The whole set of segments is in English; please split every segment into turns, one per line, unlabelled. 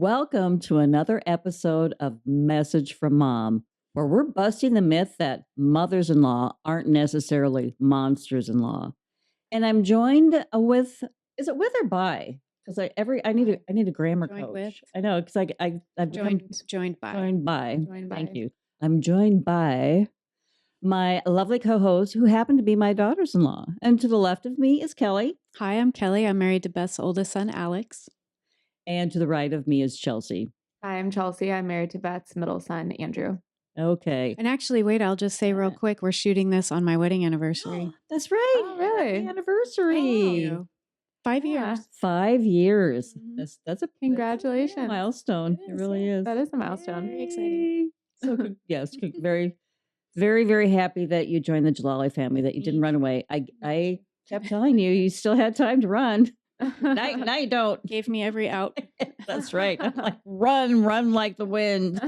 Welcome to another episode of Message from Mom, where we're busting the myth that mothers in law aren't necessarily monsters in law. And I'm joined with, is it with or by? Because I need a grammar
Joined
coach.
with.
I know, because I've become
Joined by.
joined by.
Joined
Thank
by.
you. I'm joined by my lovely co-host who happen to be my daughters-in-law. And to the left of me is Kelly.
Hi, I'm Kelly. I'm married to Beth's oldest son, Alex.
And to the right of me is Chelsea.
Hi, I'm Chelsea. I'm married to Beth's middle son, Andrew.
Okay.
And actually, wait, I'll just say real
Yeah.
quick, we're shooting this on my wedding anniversary.
That's right.
Oh, really?
Happy anniversary.
Thank you. 5
Yeah.
years.
5 years.
Mhm.
That's a
Congratulations.
milestone.
It
It
is,
really
yeah.
is.
That is a milestone.
Very exciting.
Yay. So yes, very, very, very happy that you joined the Jalali family, that you didn't run away. I kept telling you still had time to run. Now you don't.
Gave me every out.
That's right. I'm like, run like the wind.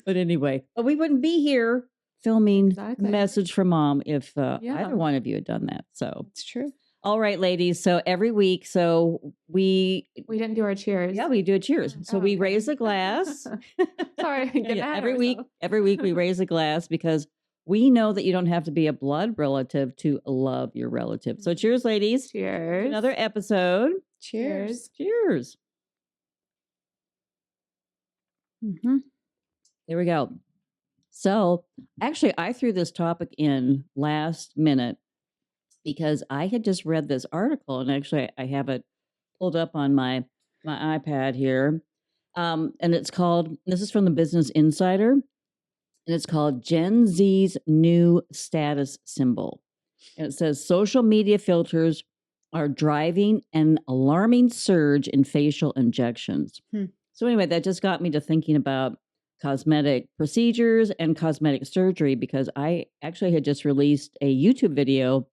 But anyway, but we wouldn't be here filming
Exactly.
Message from Mom if
Yeah.
either one of you had done that. So
It's true.
all right, ladies. So every week, we
didn't do our cheers.
we do a cheers. So we
okay.
raise a glass.
Sorry, getting ahead of
Every week we raise a glass because we know that you don't have to be a blood relative to love your relative. So cheers, ladies.
Cheers.
Another episode.
Cheers.
Cheers.
Mm-hmm.
There we go. So actually, I threw this topic in last minute because I had just read this article, and actually I have it pulled up on my iPad here. And it's called, this is from the Business Insider, and it's called Gen Z's New Status Symbol. And it says social media filters are driving an alarming surge in facial injections. So anyway, that just got me to thinking about cosmetic procedures and cosmetic surgery, because I actually had just released a YouTube video.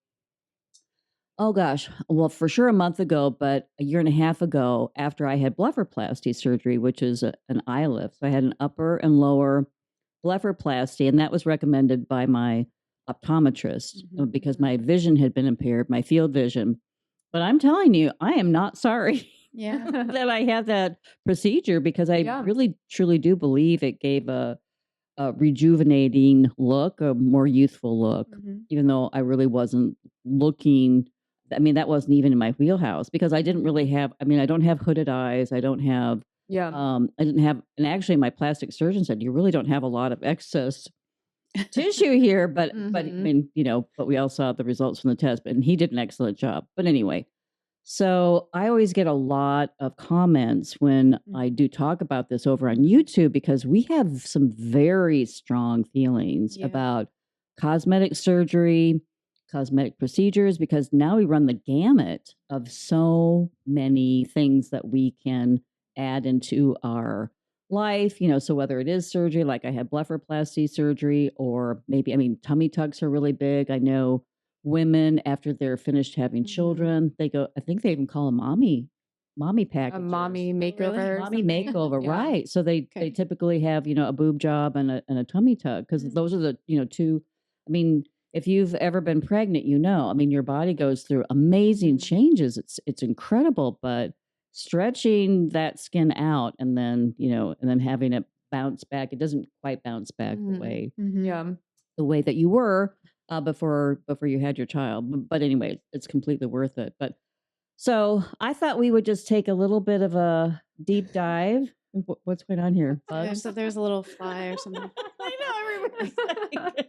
Oh gosh, well, for sure a month ago, but a year and a half ago, after I had blepharoplasty surgery, which is an eye lift. So I had an upper and lower blepharoplasty, and that was recommended by my optometrist because my vision had been impaired, my field vision. But I'm telling you, I am not sorry
Yeah.
that I had that procedure, because I
Yeah.
really, truly do believe it gave a rejuvenating look, a more youthful look, even though I really wasn't looking. I mean, that wasn't even in my wheelhouse, because I didn't really have, I mean, I don't have hooded eyes. I don't have,
Yeah.
I didn't have, and actually my plastic surgeon said, you really don't have a lot of excess tissue here, but I mean, but we all saw the results from the test, and he did an excellent job. But anyway, so I always get a lot of comments when I do talk about this over on YouTube, because we have some very strong feelings about cosmetic surgery, cosmetic procedures, because now we run the gamut of so many things that we can add into our life, so whether it is surgery, like I had blepharoplasty surgery, or maybe, I mean, tummy tucks are really big. I know women, after they're finished having children, they go, I think they even call them mommy
A
packages.
mommy makeover. or
Mommy
something.
makeover,
Yeah.
right? So they typically have a boob job and a tummy tuck, because those are the two. I mean, if you've ever been pregnant, I mean, your body goes through amazing changes. It's incredible, but stretching that skin out and then having it bounce back, it doesn't quite bounce back
Yeah.
the way that you were before you had your child. But anyway, it's completely worth it. But so I thought we would just take a little bit of a deep dive. What's going on here? Bugs?
There's a little fly or something.
I know, everybody's like,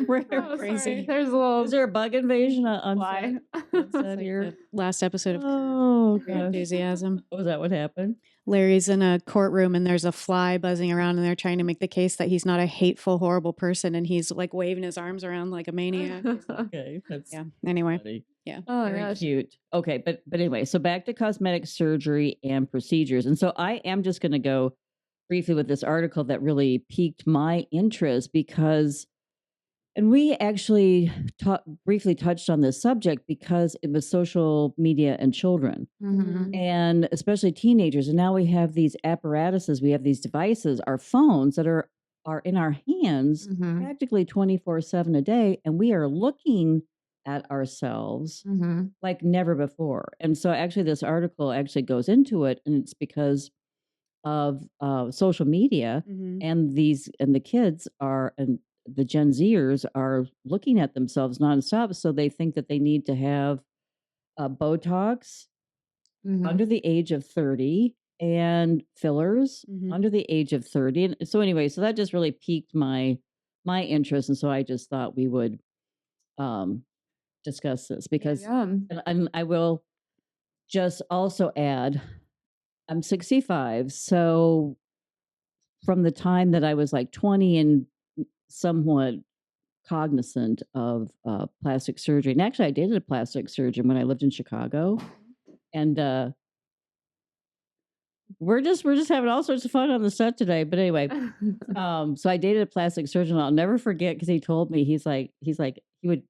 we're
Oh,
crazy.
sorry. There's a little
Is there a bug invasion on
fly.
set
It's like
here?
the last episode of
Oh,
Curb Your
gosh.
Enthusiasm.
Was that what happened?
Larry's in a courtroom and there's a fly buzzing around, and they're trying to make the case that he's not a hateful, horrible person, and he's like waving his arms around like a maniac.
Okay, that's
Anyway.
funny.
Yeah.
Oh,
Very
gosh.
cute. Okay, but anyway, so back to cosmetic surgery and procedures. And so I am just going to go briefly with this article that really piqued my interest, because, and we actually briefly touched on this subject because it was social media and children, and especially teenagers. And now we have these apparatuses, we have these devices, our phones that are in our hands practically 24/7 a day, and we are looking at ourselves like never before. And so actually this article actually goes into it, and it's because of social media,
Mhm.
and the kids are, and the Gen Zers are looking at themselves nonstop, so they think that they need to have Botox under
Mhm.
the age of 30 and fillers
Mhm.
under the age of 30. And so anyway, so that just really piqued my interest, and so I just thought we would um discuss this because
Yeah.
and I will just also add I'm 65. So from the time that I was like 20 and somewhat cognizant of plastic surgery, and actually I dated a plastic surgeon when I lived in Chicago, and we're just having all sorts of fun on the set today. But anyway, so I dated a plastic surgeon. I'll never forget because he told me he's like he would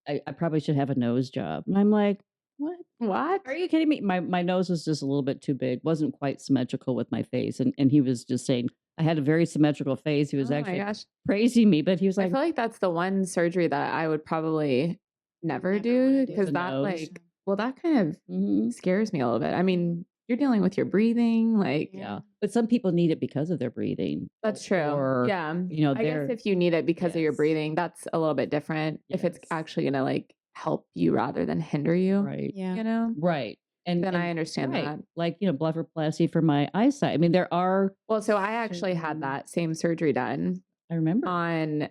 I probably should have a nose job, and I'm like, what?
What?
Are you kidding me? My nose was just a little bit too big, wasn't quite symmetrical with my face, and he was just saying I had a very symmetrical face. He was
Oh my
actually
gosh.
praising me, but he was
I
like,
feel like that's the one surgery that I would probably never
Never
do
wanna do
because
the
that
nose.
well, that kind of
Mhm.
scares me a little bit. I mean, you're dealing with your breathing, like
Yeah, but some people need it because of their breathing,
that's true.
or
Yeah. I guess
they're
if you need it because of your
yes,
breathing, that's a little bit different. If it's
yes,
actually gonna like help you rather than hinder you,
right,
Yeah.
you know,
right,
then I
and
understand
right,
that.
like blepharoplasty for my eyesight. I mean, there are
Well, so I actually had
certain
that same surgery done
I remember.
on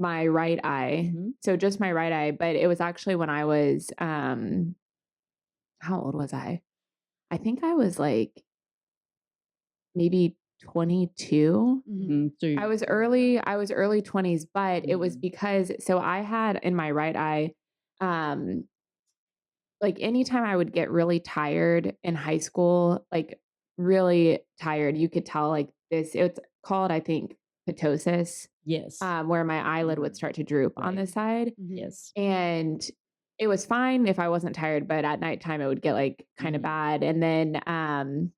my right eye.
Mhm.
So just my right eye, but it was actually when I was how old was I? I think I was like maybe 22.
Mhm.
Mhm. So
I was early 20s, but it was
Mhm.
because so I had in my right eye um like anytime I would get really tired in high school, like really tired, you could tell like this it's called I think ptosis,
Yes.
where my eyelid would
Mhm.
start to droop on
Right.
this side.
Mhm.
Yes.
And it was fine if I wasn't tired, but at nighttime it would get like kind of
Mhm.
bad. And then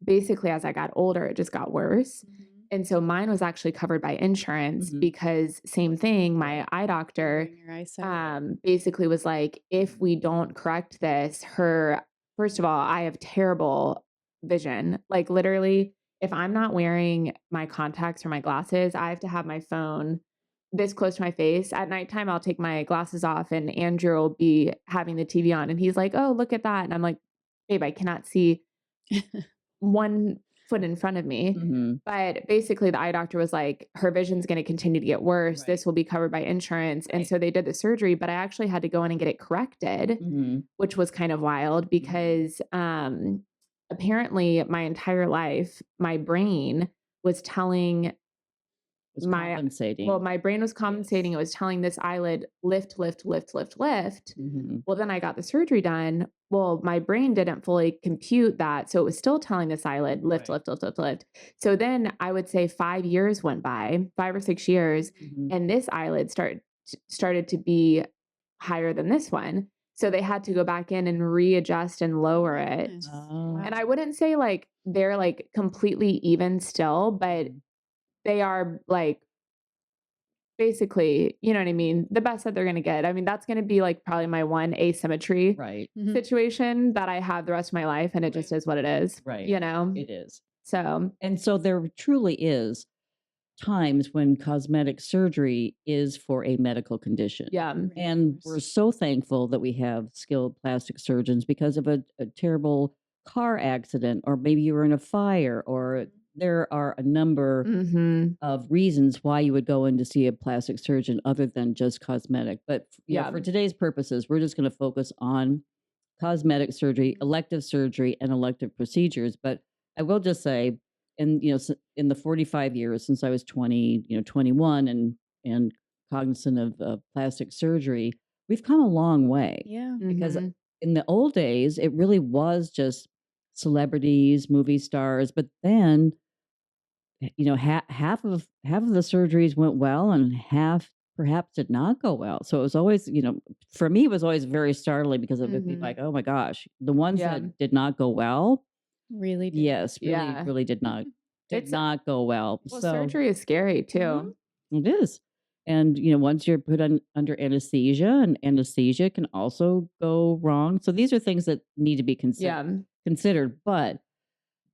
basically as I got older, it just got worse.
Mhm.
And so mine was actually covered by insurance
Mhm.
because same thing, my
Right.
eye doctor
Lowering your eyesight.
basically was like, if we don't correct this, her first of all, I have terrible vision. Like literally, if I'm not wearing my contacts or my glasses, I have to have my phone this close to my face. At nighttime, I'll take my glasses off and Andrew will be having the TV on and he's like, oh, look at that. And I'm like, babe, I cannot see 1 foot in front of me.
Mhm.
But basically, the eye doctor was like, her vision's going to continue to get worse.
Right.
This will be covered by insurance. And
Right.
so they did the surgery, but I actually had to go in and get it corrected,
Mhm.
which was kind of wild because apparently my entire life, my brain was telling
Was
my well,
compensating.
my brain was compensating.
Yes.
It was telling this eyelid, lift, lift, lift, lift, lift.
Mhm.
Well, then I got the surgery done. Well, my brain didn't fully compute that. So it was still telling this eyelid, lift,
Right.
lift, lift, lift, lift. So then I would say 5 years went by, 5 or 6 years,
Mhm.
and this eyelid started to be higher than this one. So they had to go back in and readjust and lower it.
Goodness.
Oh.
And
Wow.
I wouldn't say like they're like completely even still, but
Mhm.
they are like basically, you know what I mean? The best that they're gonna get. I mean, that's gonna be like probably my one asymmetry
Right.
Mhm.
situation that I have the rest of my life, and it just is what it is,
Right.
you know?
It is.
So,
And so there truly is times when cosmetic surgery is for a medical condition.
yeah.
Right, of
And we're
course.
so thankful that we have skilled plastic surgeons because of a terrible car accident, or maybe you were in a fire, or there are a number
Mhm.
of reasons why you would go in to see a plastic surgeon other than just cosmetic. But
Yeah.
for today's purposes, we're just going to focus on cosmetic surgery, elective surgery, and elective procedures. But I will just say, in the 45 years since I was 20, 21, and cognizant of plastic surgery, we've come a long way,
Yeah.
because
Mhm.
in the old days, it really was just celebrities, movie stars, but then half of the surgeries went well and half perhaps did not go well. So it was always, for me, it was always very startling because it would be
Mhm.
like, oh my gosh, the ones
Yeah.
that did not go well,
Really did.
yes, really,
Yeah.
really did
It's
not go well.
well,
So
surgery is scary
Mhm.
too.
It is. And once you're put under anesthesia, and anesthesia can also go wrong. So these are things that need to be
Yeah.
considered. But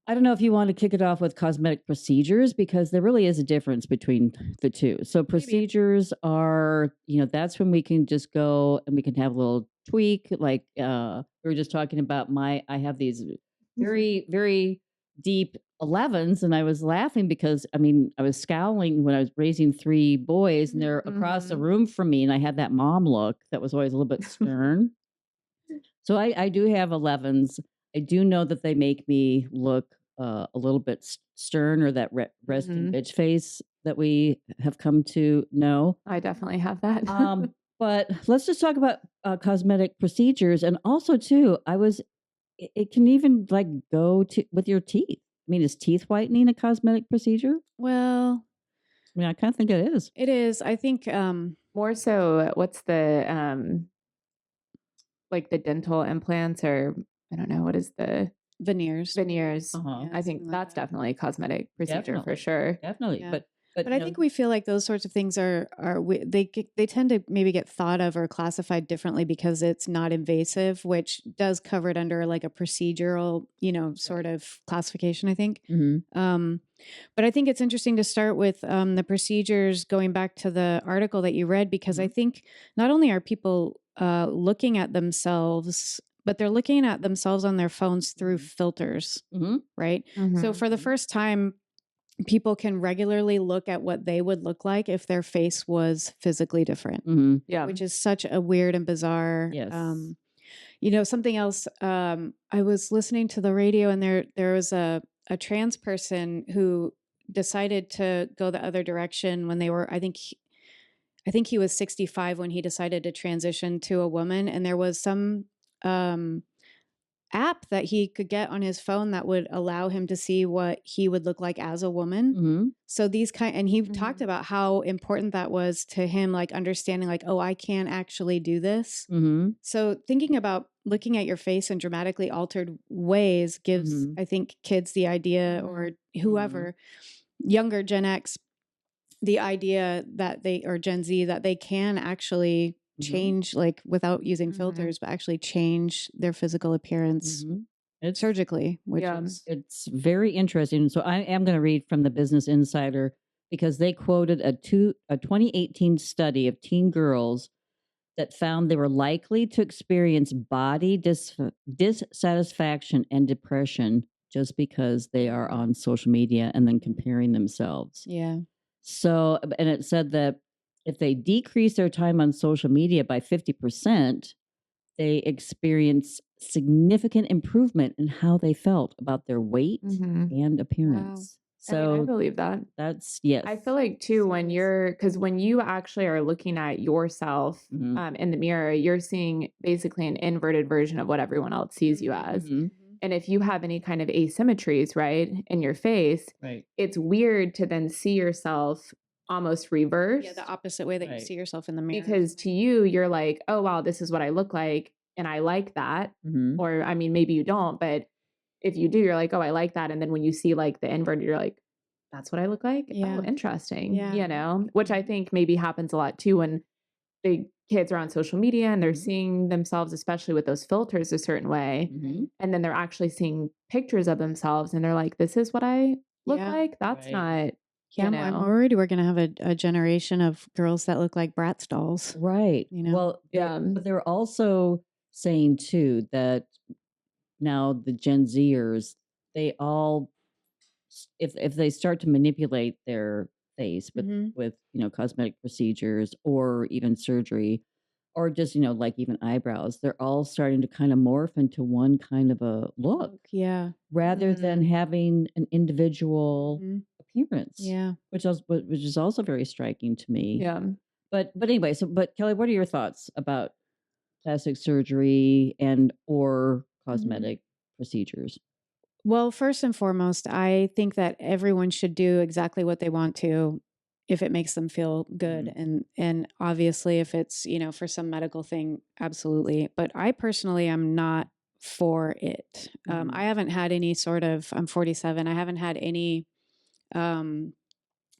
I don't know if you want to kick it off with cosmetic procedures because there really is a difference between the two. So procedures are, that's when we can just go and we can have a little tweak. Like we were just talking about I have these very, very deep 11s, and I was laughing because I was scowling when I was raising 3 boys, and they're across the room from me, and I had that mom look that was always a little bit stern. So I do have 11s. I do know that they make me look a little bit stern, or that resting bitch face that we have come to know.
I definitely have that.
But let's just talk about cosmetic procedures, and also too, it can even like go to with your teeth. Is teeth whitening a cosmetic procedure?
Well,
I kind of think it is.
it is. I think
More so, what's the like the dental implants, or I don't know, what is the
veneers.
veneers?
Uh-huh.
I think
something like
that's
that.
definitely a cosmetic procedure
Definitely.
for sure.
Definitely.
Yeah.
But
But I think we feel like those sorts of things they tend to maybe get thought of or classified differently because it's not invasive, which does cover it under like a procedural, sort of classification, I think. But I think it's interesting to start with the procedures, going back to the article that you read, because I think not only are people looking at themselves, but they're looking at themselves on their phones through filters, right? So for the first time, people can regularly look at what they would look like if their face was physically different, which is such a weird and bizarre.
Yes.
Something else. I was listening to the radio, and there was a trans person who decided to go the other direction when they were. I think he was 65 when he decided to transition to a woman, and there was some app that he could get on his phone that would allow him to see what he would look like as a woman. So and he talked about how important that was to him, like understanding like, oh, I can actually do this. So thinking about looking at your face in dramatically altered ways gives, I think, kids the idea, or whoever, younger Gen X, the idea that or Gen Z, that they can actually change, like without using filters, but actually change their physical appearance surgically, which is
it's very interesting. So I am going to read from the Business Insider, because they quoted a 2018 study of teen girls that found they were likely to experience body dissatisfaction and depression just because they are on social media and then comparing themselves.
Yeah.
So, and it said that if they decrease their time on social media by 50%, they experience significant improvement in how they felt about their weight and appearance. So
I believe that.
That's, yes.
I feel like too, when you actually are looking at yourself in the mirror, you're seeing basically an inverted version of what everyone else sees you as. And if you have any kind of asymmetries, right, in your face, it's weird to then see yourself almost reverse.
Yeah, the opposite way that you see yourself in the mirror.
Because to you, you're like, oh, wow, this is what I look like, and I like that. Or, maybe you don't, but if you do, you're like, oh, I like that. And then when you see like the invert, you're like, that's what I look like?
Yeah.
Oh, interesting.
Yeah.
Which I think maybe happens a lot too when the kids are on social media and they're seeing themselves, especially with those filters, a certain way. And then they're actually seeing pictures of themselves and they're like, this is what I look like? That's not,
I'm worried we're going to have a generation of girls that look like Bratz dolls.
Right. Well, but they're also saying too that now the Gen Zers, they all, if they start to manipulate their face with cosmetic procedures or even surgery, or just like even eyebrows, they're all starting to kind of morph into one kind of a look. Rather than having an individual appearance. Which is also very striking to me. But anyway, but Kelly, what are your thoughts about plastic surgery and or cosmetic procedures?
Well, first and foremost, I think that everyone should do exactly what they want to if it makes them feel good. And obviously if it's, for some medical thing, absolutely. But I personally am not for it. I haven't had any I'm 47. I haven't had any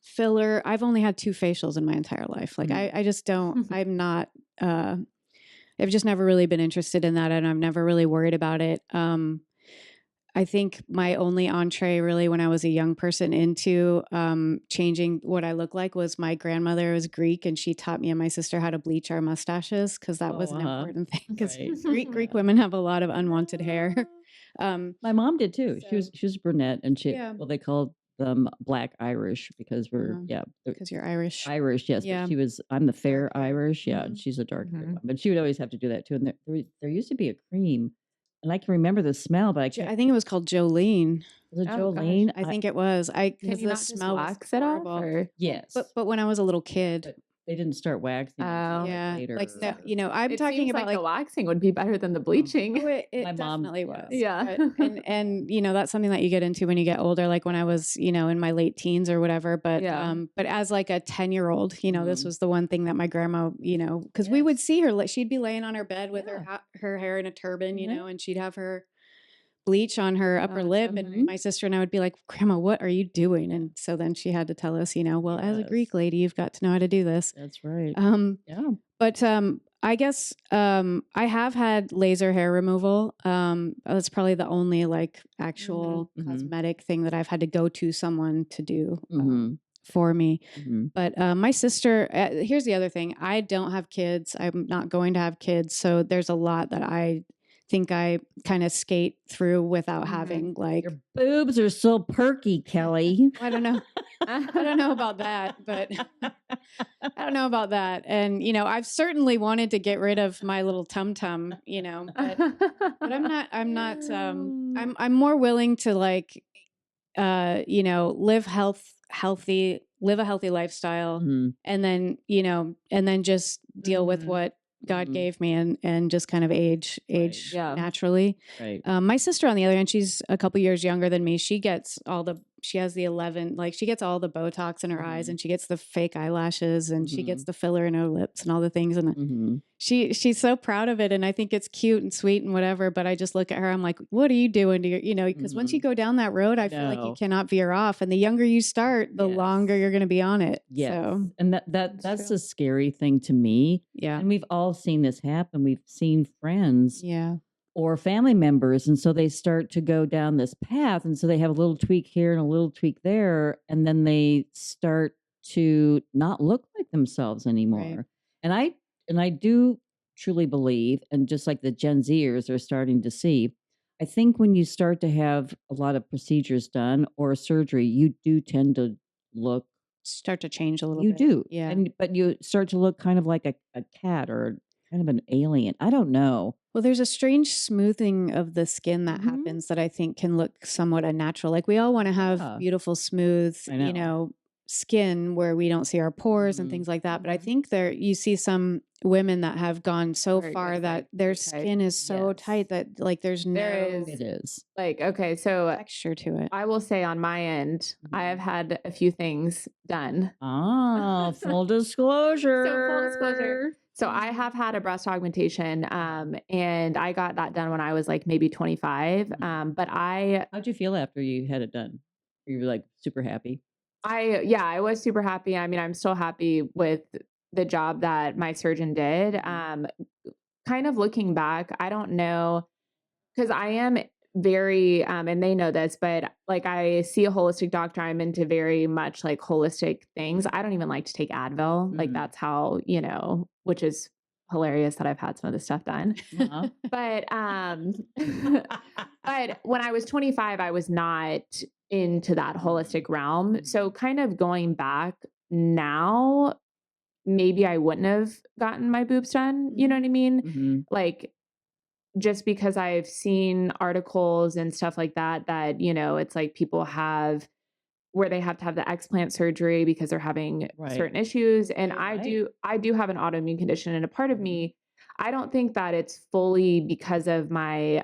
filler. I've only had 2 facials in my entire life. Like I just don't, I'm not, I've just never really been interested in that, and I'm never really worried about it. I think my only entree really when I was a young person into changing what I look like was my grandmother was Greek, and she taught me and my sister how to bleach our mustaches because that was an important thing. Because
Right.
Greek women have a lot of unwanted hair.
My mom did too.
So,
She was brunette, and
yeah,
well, they called them Black Irish because we're they're
because you're Irish.
Irish, yes.
Yeah.
But I'm the fair
Dark hair.
Irish, yeah,
Mhm.
and she's a dark hair
Mhm.
one. But she would always have to do that too. And there used to be a cream, and I can remember the smell, but I can't.
I think it was called Jolene.
Was it
Oh, gosh.
Jolene?
I think it was.
Can
Because
you
the
not just
smell was
wax it off?
horrible.
Or?
Yes,
But when I was a little kid,
but they didn't start waxing until
Oh.
yeah,
later.
like no, you know, I'm
It
talking
seems
about
like the waxing would be better than the bleaching.
Oh, it
My mom-
definitely was.
Yeah.
And you know, that's something that you get into when you get older, like when I was, you know, in my late teens or whatever. But
Yeah.
but as like a 10-year-old, you know, this
Mhm.
was the one thing that my grandma, you know, because we would
Yes.
see her, like she'd be laying on her bed with
Yeah.
her hair in a turban, you
Mhm.
know, and she'd have her bleach on her upper lip, and
Mhm.
my sister and I would be like, Grandma, what are you doing? And so then she had to tell us, you know, well, as a Greek
Yes.
lady, you've got to know how to do this.
That's right. Yeah.
But I guess I have had laser hair removal. That's probably the only like actual
Mhm.
cosmetic thing that I've had to go to someone to do
Mhm.
for me.
Mhm.
But my sister, here's the other thing. I don't have kids. I'm not going to have kids. So there's a lot that I think I kind of skate through without having like.
Your boobs are so perky, Kelly.
I don't know. I don't know about that, but I don't know about that. And you know, I've certainly wanted to get rid of my little tum tum, you know, but I'm not I'm more willing to like you know, live a healthy lifestyle,
Mhm.
and then, you know, and then just deal with
Mhm.
what God
Mhm.
gave me and just kind of age
Yeah.
naturally.
Right.
My sister, on the other hand, she's a couple years younger than me. She has the 11, like she gets all the Botox in her eyes, and she gets the fake eyelashes, and she gets the filler in her lips and all the things. And
Mhm.
she's so proud of it. And I think it's cute and sweet and whatever. But I just look at her, I'm like, what are you doing to your, you know, because once you go down that road, I feel like you
No.
cannot veer off. And the younger you start, the
Yes.
longer you're going to be on it.
Yes.
So
And
That's
that's
true.
a scary thing to me.
yeah.
And we've all seen this happen. We've seen friends
Yeah.
or family members, and so they start to go down this path, and so they have a little tweak here and a little tweak there, and then they start to not look like themselves anymore. And I do truly believe, and just like the Gen Zers are starting to see, I think when you start to have a lot of procedures done or surgery, you do tend to look.
Start to change a little
You
bit.
do.
Yeah.
But you start to look kind of like a cat or kind of an alien. I don't know.
Well, there's a strange smoothing of the skin that
Mhm.
happens that I think can look somewhat unnatural. Like we all want to have
Yeah.
beautiful, smooth,
I
you
know.
know, skin where we don't see our pores and
Mhm.
things like that. But I
Mhm.
think you see some women that have gone so
Where it
far
gets,
that
like,
their
too tight.
skin is so
Yes.
tight that like there's no
There is
It is.
like, okay, so
texture to it.
I will say on my end, I have had a few things done.
Ah, full
So
disclosure.
full disclosure. So I have had a breast augmentation, and I got that done when I was like maybe 25. But
How'd you feel after you had it done? You were like super happy.
I was super happy. I mean, I'm still happy with the job that my surgeon did. Kind of looking back, I don't know, because I am very, and they know this, but like I see a holistic doctor, I'm into very much like holistic things. I don't even like to take Advil. Like
Mhm.
that's how, you know, which is hilarious that I've had some of this stuff done.
Uh-huh.
But but when I was 25, I was not into that holistic realm. So kind of going back now, maybe I wouldn't have gotten my boobs done. You know what I mean?
Mhm.
Like just because I've seen articles and stuff like that, you know, it's like people have where they have to have the explant surgery because they're having
Right.
certain issues. And
Right.
I do have an autoimmune condition. And a part of me, I don't think that it's fully because of my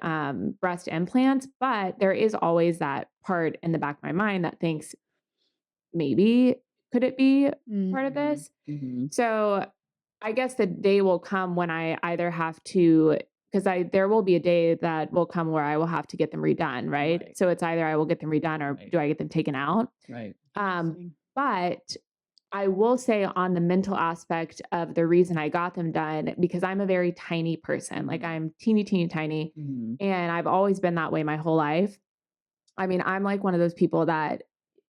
breast implants, but there is always that part in the back of my mind that thinks maybe could it be part of this?
Mhm.
So I guess the day will come when I either have to, because there will be a day that will come where I will have to get them redone, right?
Right.
So it's either I will get them redone or
Right.
do I get them taken out?
Right.
But I will say on the mental aspect of the reason I got them done, because I'm a very tiny person, like I'm teeny, teeny, tiny,
Mhm.
and I've always been that way my whole life. I mean, I'm like one of those people that,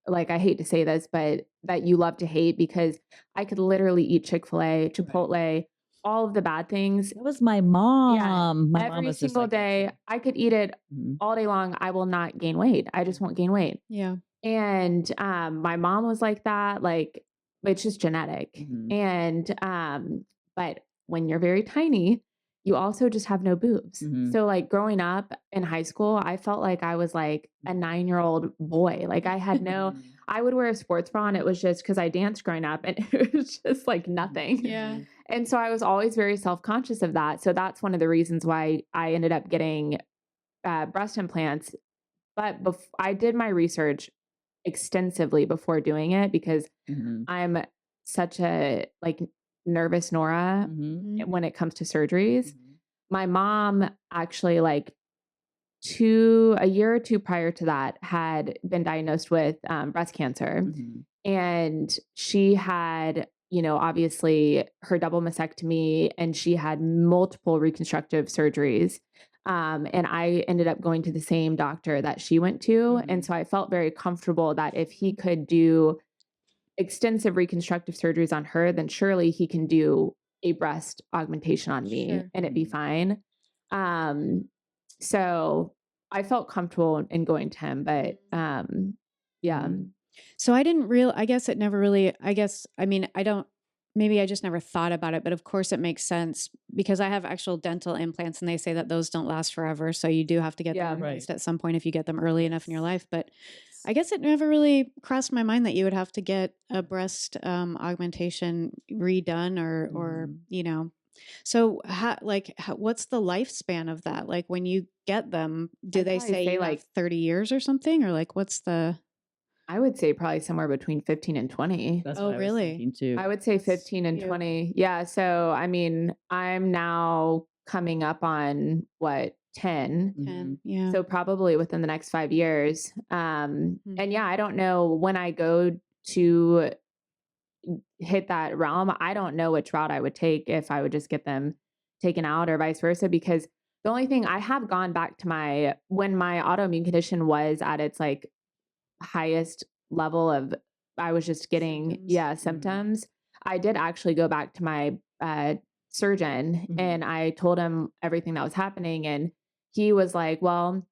like, I hate to say this, but that you love to hate, because I could literally eat Chick-fil-A, Chipotle, all of the bad things.
That was my
Yeah,
mom. My mom
every
was just
single
like that
day.
too.
I could eat it
Mhm.
all day long. I will not gain weight. I just won't gain weight.
Yeah.
And my mom was like that. Like, it's just genetic.
Mhm.
And but when you're very tiny, you also just have no boobs.
Mhm.
So like growing up in high school, I felt like I was like a 9-year-old boy. Like I had no,
Mhm.
I would wear a sports bra, and it was just because I danced growing up, and it was just like nothing.
Yeah.
And so I was always very self-conscious of that. So that's one of the reasons why I ended up getting breast implants. But I did my research extensively before doing it, because
Mhm.
I'm such a like nervous Nora
Mhm.
when it comes to surgeries.
Mhm.
My mom actually, like a year or two prior to that, had been diagnosed with breast cancer.
Mhm.
And she had, obviously her double mastectomy, and she had multiple reconstructive surgeries. And I ended up going to the same doctor that she went to. And
Mhm.
so I felt very comfortable that if he could do extensive reconstructive surgeries on her, then surely he can do a breast augmentation on me
Sure.
and it be
Mhm.
fine. Um, so I felt comfortable in going to him, but yeah.
Mhm.
So I guess it never really, I mean, maybe I just never thought about it, but of course it makes sense because I have actual dental implants and they say that those don't last forever. So you do have to get
Yeah.
them
Right.
replaced at some point if you get them early enough in your life. But
Yes.
I guess it never really crossed my mind that you would have to get a breast augmentation redone or,
Mhm.
So what's the lifespan of that? Like when you get them, do
I'd
they
probably
say
say
you have
like
30 years or something? Or like what's the
I would say probably somewhere between 15 and 20.
That's
Oh,
what I was
really?
thinking too.
I would say
That's
15 and
cute.
20. Yeah. So, I mean, I'm now coming up on what, 10.
10.
Mhm.
Yeah.
So probably within the next 5 years.
Mhm.
And yeah, I don't know when I go to hit that realm. I don't know which route I would take, if I would just get them taken out or vice versa, because the only thing I have gone back to when my autoimmune condition was at its like highest level of, I was just getting,
Symptoms.
Mhm.
symptoms. I did actually go back to my surgeon,
Mhm.
and I told him everything that was happening. And he was like, well,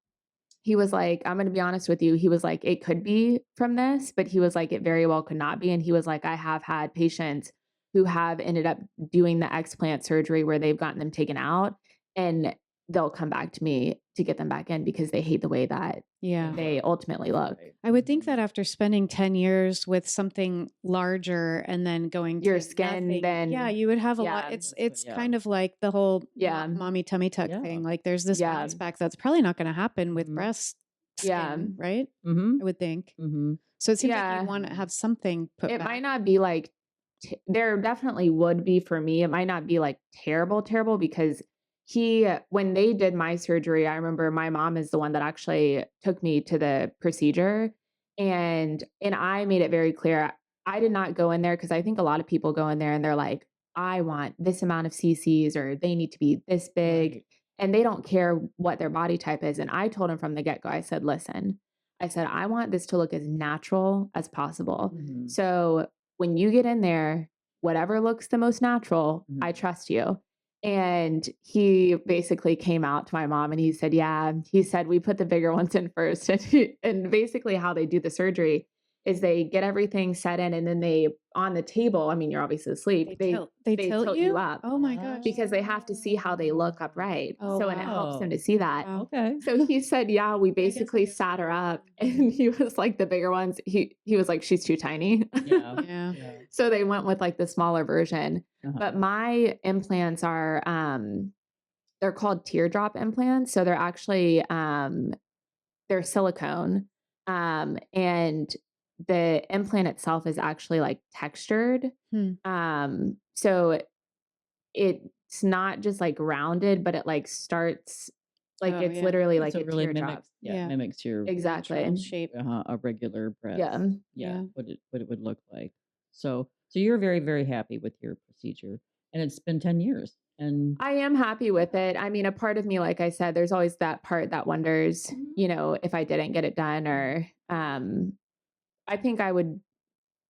he was like, I'm going to be honest with you. He was like, it could be from this, but he was like, it very well could not be. And he was like, I have had patients who have ended up doing the explant surgery where they've gotten them taken out, and they'll come back to me to get them back in because they hate the way that
Yeah.
they ultimately look.
Right.
I would think
Mhm.
that after spending 10 years with something larger and then going
Your
to
skin
nothing,
then,
yeah, you would have a lot.
yeah,
It's
That's what
it's
yeah.
kind of like the whole
yeah,
mommy tummy tuck
Yeah.
thing. Like there's this
yeah,
bounce back that's probably not going to happen with
Mhm.
breast
yeah,
skin, right?
Mhm.
I would think.
Mhm.
So it seems like you'd
yeah.
want to have something put
It
back.
might not be like, there definitely would be for me. It might not be like terrible, terrible, because when they did my surgery, I remember my mom is the one that actually took me to the procedure. And I made it very clear. I did not go in there, because I think a lot of people go in there and they're like, I want this amount of cc's, or they need to be this big.
Right.
And they don't care what their body type is. And I told him from the get-go, I said, listen, I said, I want this to look as natural as possible.
Mhm.
So when you get in there, whatever looks the most natural, I
Mhm.
trust you. And he basically came out to my mom and he said, yeah, he said, we put the bigger ones in first. And basically how they do the surgery is they get everything set in, and then they, on the table, I mean, you're obviously asleep,
They
they
tilt
tilt you
you?
up,
Oh my gosh.
because they have to see how they look upright.
Oh,
So, and it helps them to
Oh.
see that.
Wow.
Okay.
So he said, yeah, we
guess I
basically
guess
sat
I
her up,
understand.
and he was like, the bigger ones, he was like, she's too tiny.
Yeah.
Yeah.
Yeah.
So they went with like the smaller version.
Uh-huh.
But my implants are they're called teardrop implants. So they're actually they're silicone. And the implant itself is actually like textured.
Hmm.
So it's not just like rounded, but it like starts like
Oh,
it's
yeah.
literally like
So
a
it really
teardrop.
mimics
Yeah.
mimics your
Exactly.
Natural shape.
a regular breast.
Yeah.
Yeah.
Yeah.
What it would look like. So you're very, very happy with your procedure. And it's been 10 years. And
I am happy with it. I mean, a part of me, like I said, there's always that part that wonders, if I didn't get it done, or I think I would,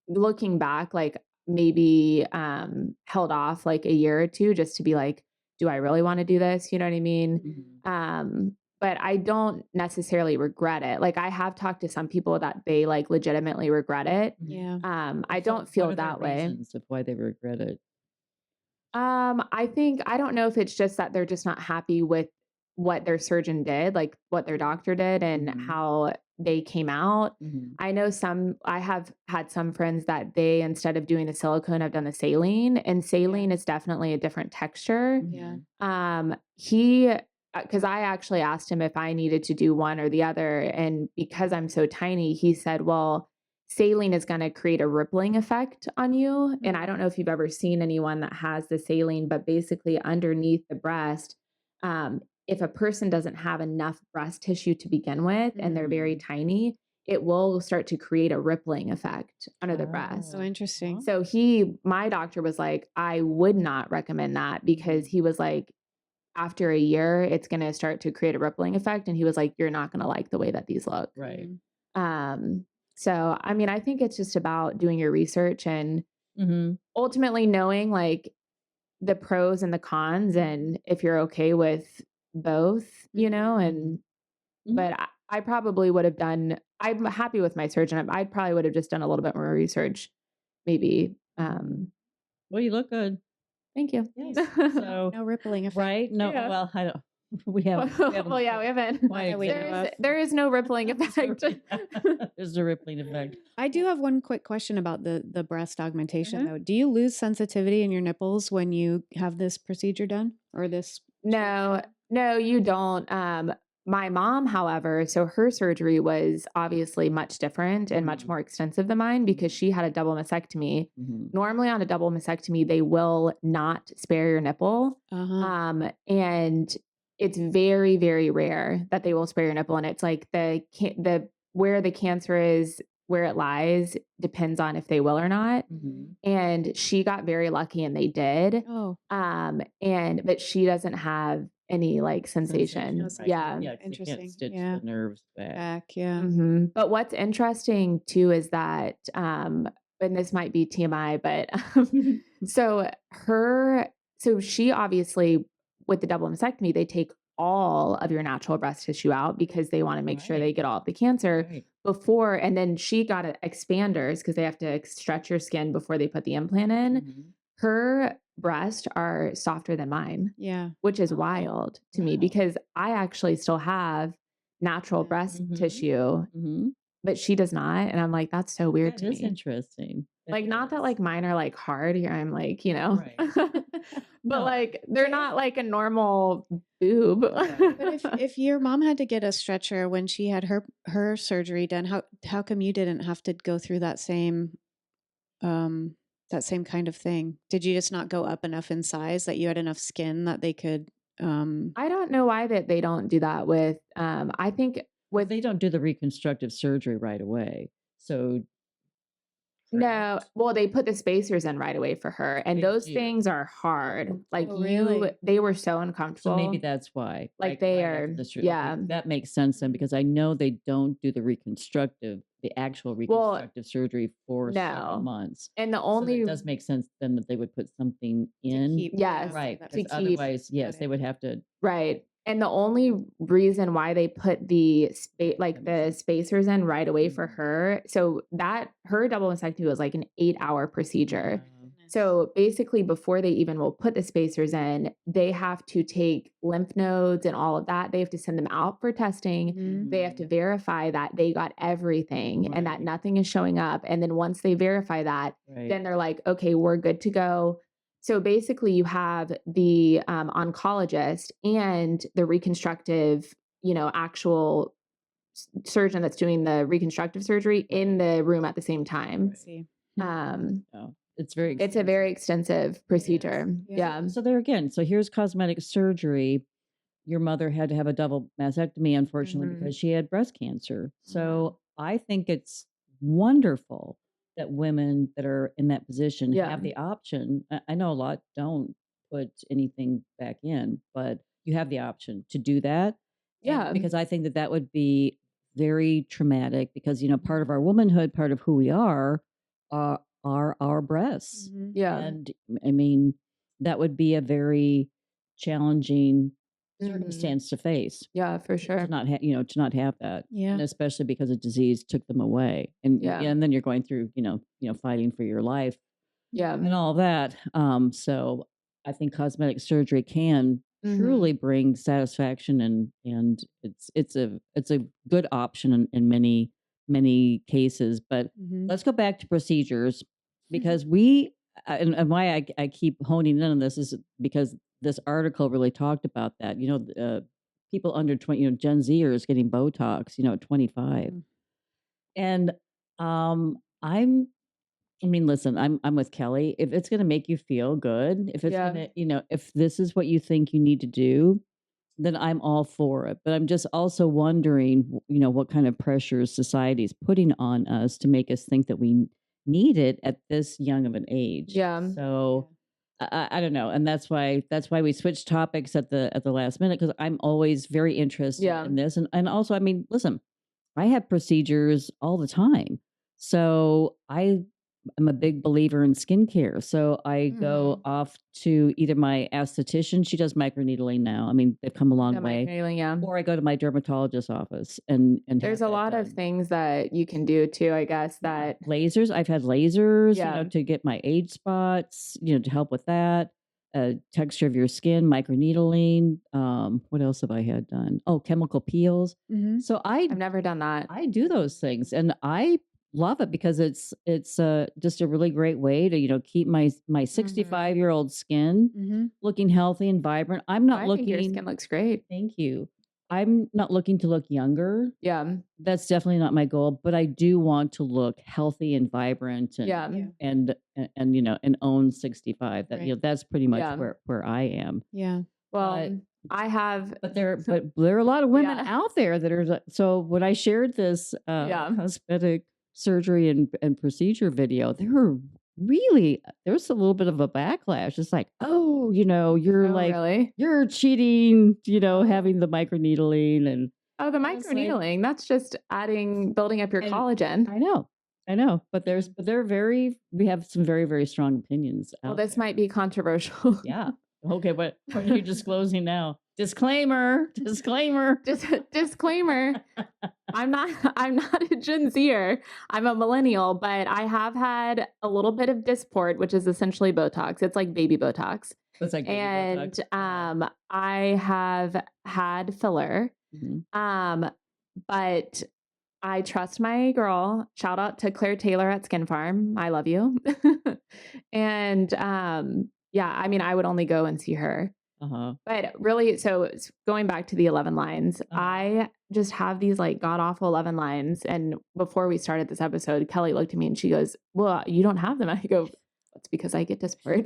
looking back, like maybe held off like a year or two just to be like, do I really want to do this? You know what I mean? But I don't necessarily regret it. Like, I have talked to some people that they like legitimately regret it.
Yeah.
I
so
don't feel
what are their
that way.
reasons of why they regret it?
I don't know if it's just that they're just not happy with what their surgeon did, like what their doctor did and how they came out. I know I have had some friends that they, instead of doing the silicone, have done the saline, and saline is definitely a different texture.
Yeah.
Because I actually asked him if I needed to do one or the other. And because I'm so tiny, he said, well, saline is going to create a rippling effect on you. And I don't know if you've ever seen anyone that has the saline, but basically underneath the breast, if a person doesn't have enough breast tissue to begin with and they're very tiny, it will start to create a rippling effect under the breast.
So interesting.
So my doctor was like, I would not recommend that, because he was like, after a year, it's going to start to create a rippling effect. And he was like, you're not going to like the way that these look.
Right.
So, I mean, I think it's just about doing your research and ultimately knowing like the pros and the cons, and if you're okay with both, and but I probably would have done, I'm happy with my surgeon. I probably would have just done a little bit more research, maybe.
Well, you look good.
Thank you.
Yes. So
No rippling effect.
right? No,
Yeah.
well, I don't. We have.
Well, yeah, we haven't.
quite
that we know
exact-
of.
There is no rippling effect.
There's a rippling effect.
I do have one quick question about the breast augmentation though. Do you lose sensitivity in your nipples when you have this procedure done, or this?
No, you don't. My mom, however, so her surgery was obviously much different and much more extensive than mine, because she had a double mastectomy. Normally on a double mastectomy, they will not spare your nipple. And it's very, very rare that they will spare your nipple. And it's like where the cancer is, where it lies, depends on if they will or not. And she got very lucky and they did.
Oh.
But she doesn't have any like sensation.
No sensation.
Yeah.
Yeah, 'cause you
Interesting.
can't stitch
Yeah.
the nerves back.
Yeah.
But what's interesting too is that, and this might be TMI, but so she obviously, with the double mastectomy, they take all of your natural breast tissue out because they want to make sure they get all of the cancer before. And then she got expanders because they have to stretch your skin before they put the implant in. Her breasts are softer than mine.
Yeah.
Which is wild to me, because I actually still have natural breast tissue, but she does not. And I'm like, that's so weird to me.
It's interesting.
Like, not that like mine are like hard here. I'm like, but like, they're not like a normal boob.
But if your mom had to get a stretcher when she had her surgery done, how come you didn't have to go through that same kind of thing? Did you just not go up enough in size that you had enough skin that they could?
I don't know why that they don't do that with. I think
they don't do the reconstructive surgery right away. So
no, well, they put the spacers in right away for her, and those things are hard. Like they were so uncomfortable.
So maybe that's why.
Like they are, yeah.
That makes sense then, because I know they don't do the actual reconstructive surgery for several months.
And the only,
so it does make sense then that they would put something in.
Yes,
right.
To keep,
otherwise, yes, they would have to.
Right. And the only reason why they put the spacers in right away for her, so that her double mastectomy was like an 8-hour procedure. So basically, before they even will put the spacers in, they have to take lymph nodes and all of that. They have to send them out for testing. They have to verify that they got everything and that nothing is showing up. And then once they verify that, then they're like, okay, we're good to go. So basically, you have the oncologist and the reconstructive, actual surgeon that's doing the reconstructive surgery in the room at the same time. It's a very extensive procedure. Yeah.
So there again, here's cosmetic surgery. Your mother had to have a double mastectomy, unfortunately, because she had breast cancer. So I think it's wonderful that women that are in that position have the option. I know a lot don't put anything back in, but you have the option to do that. And
Yeah.
because I think that that would be very traumatic because, part of
Mhm.
our womanhood, part of who we are our breasts.
Mhm.
Yeah.
And I mean, that would be a very challenging
Mhm.
circumstance to face
Yeah, for
to
sure.
not have, to not have that.
Yeah.
And especially because a disease took them away.
Yeah.
And then you're going through, fighting for your life
Yeah.
and all that. So I think cosmetic surgery can
Mhm.
truly bring satisfaction and it's a good option in many cases. But
Mhm.
let's go back to procedures because and why I keep honing in on this is because this article really talked about that. People under 20, Gen Zers getting Botox, at 25.
Mm.
And listen, I'm with Kelly. If it's going to make you feel good, if it's
Yeah.
going to, if this is what you think you need to do, then I'm all for it. But I'm just also wondering, what kind of pressures society is putting on us to make us think that we need it at this young of an age.
Yeah.
So I don't know, and that's why we switched topics at the last minute because I'm always very interested
Yeah.
in this, and also, listen, I have procedures all the time. So I am a big believer in skincare. So I go
Mhm.
off to either my esthetician, she does microneedling now. They've come a long
The
way.
microneedling, yeah.
Or I go to my dermatologist's office and
There's
have
a
that
lot of
done.
things that you can do too, I guess, that
Lasers, I've had lasers,
Yeah.
to get my age spots, to help with that. Texture of your skin, microneedling. What else have I had done? Oh, chemical peels.
Mhm.
So
I've never done that.
I do those things and I love it because it's just a really great way to keep my
Mhm.
65-year-old skin
Mhm.
looking healthy and vibrant. I'm not
I think your
looking
skin looks great.
Thank you. I'm not looking to look younger.
Yeah.
That's definitely not my goal, but I do want to look healthy and vibrant and
Yeah.
Yeah.
and own 65. That
Right.
that's pretty much
Yeah.
where I am.
Yeah.
Well, I have
But there are a lot of women
Yeah.
out there that are so when I shared this
Yeah.
cosmetic surgery and procedure video, there was a little bit of a backlash. It's like, oh, you're
Oh,
like
really?
you're cheating,
Oh.
having the microneedling and
Oh, the
I was like-
microneedling, that's just building up your
And
collagen.
I know, but
Yeah.
we have some very, very strong opinions
Well,
out
this
there.
might be controversial.
Yeah. Okay, what are you disclosing now? Disclaimer.
Disclaimer. I'm not a Gen Zer. I'm a millennial, but I have had a little bit of Dysport, which is essentially Botox. It's like baby Botox.
That's like baby
And
Botox.
I have had filler.
Mhm.
But I trust my girl. Shout out to Claire Taylor at Skin Farm. I love you. And yeah, I would only go and see her.
Uh-huh.
But really, so going back to the 11 lines, I just have these like god awful 11 lines. And before we started this episode, Kelly looked at me and she goes, "Well, you don't have them." I go, "It's because I get Dysport."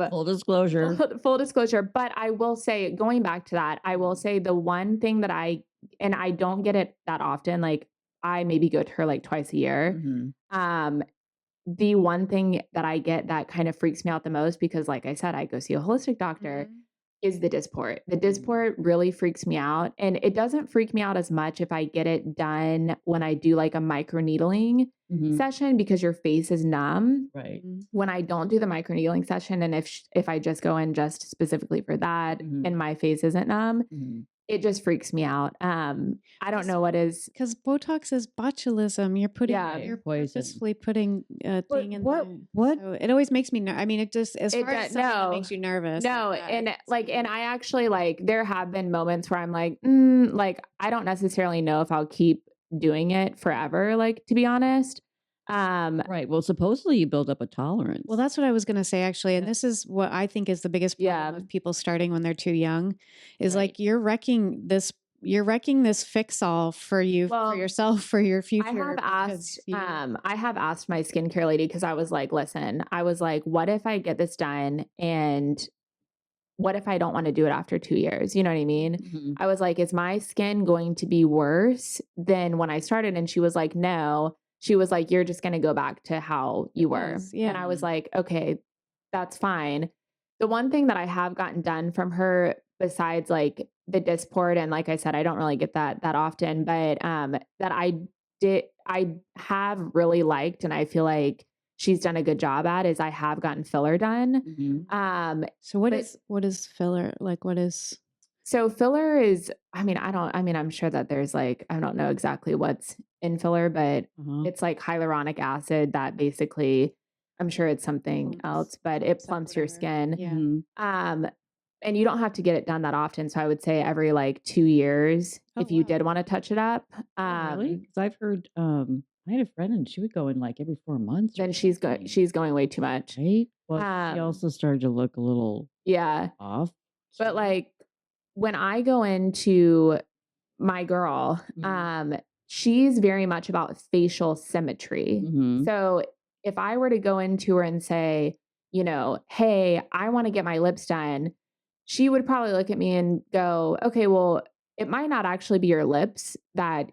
Full disclosure.
Full disclosure. But I will say, going back to that, I will say the one thing that I don't get it that often, like I maybe go to her like twice a year.
Mhm.
The one thing that I get that kind of freaks me out the most, because like I said, I go see a holistic doctor, is the Dysport. The Dysport really freaks me out. And it doesn't freak me out as much if I get it done when I do like a microneedling
Mhm.
session, because your face is numb.
Right.
When I don't do the microneedling session, and if I just go in just specifically for that
Mhm.
and my face isn't numb,
Mhm.
it just freaks me out. I don't know what is.
Because Botox is botulism. You're putting,
Yeah.
you're
Poison.
purposefully putting a
But
thing in
what-
there.
what-
So it always makes me. It just as
It
far as
does-
something that
no.
makes you nervous.
No,
like that,
and
it's-
and I actually like there have been moments where I'm like, like I don't necessarily know if I'll keep doing it forever, like to be honest.
Right. Well, supposedly you build up a tolerance.
Well, that's what I was going to say actually, and this is what I think is the biggest problem
Yeah.
with people starting when they're too young, is
Right.
like you're wrecking this fix all for you,
Well,
for yourself, for your future.
I have
because
asked I have asked my skincare lady, because I was like, listen, I was like, what if I get this done and what if I don't want to do it after 2 years? You know what I mean?
Mhm.
I was like, is my skin going to be worse than when I started? And she was like, no. She was like, you're just going to go back to how you were.
was, yeah.
And I was like, okay, that's fine. The one thing that I have gotten done from her besides like the Dysport, and like I said, I don't really get that often, but that I have really liked and I feel like she's done a good job at is I have gotten filler done.
So
But
what is filler? Like what is
so filler is, I'm sure that there's like, I don't know exactly what's in filler, but it's like hyaluronic acid that basically, I'm sure it's something else, but it plumps your skin.
Yeah.
And you don't have to get it done that often. So I would say every like 2 years, if you did want to touch it up.
Really? Because I've heard I had a friend and she would go in like every 4 months.
Then she's going way too much.
Right. Well, she also started to look a little off.
But like when I go into my girl, she's very much about facial symmetry. So if I were to go into her and say, you know, hey, I want to get my lips done, she would probably look at me and go, okay, well, it might not actually be your lips that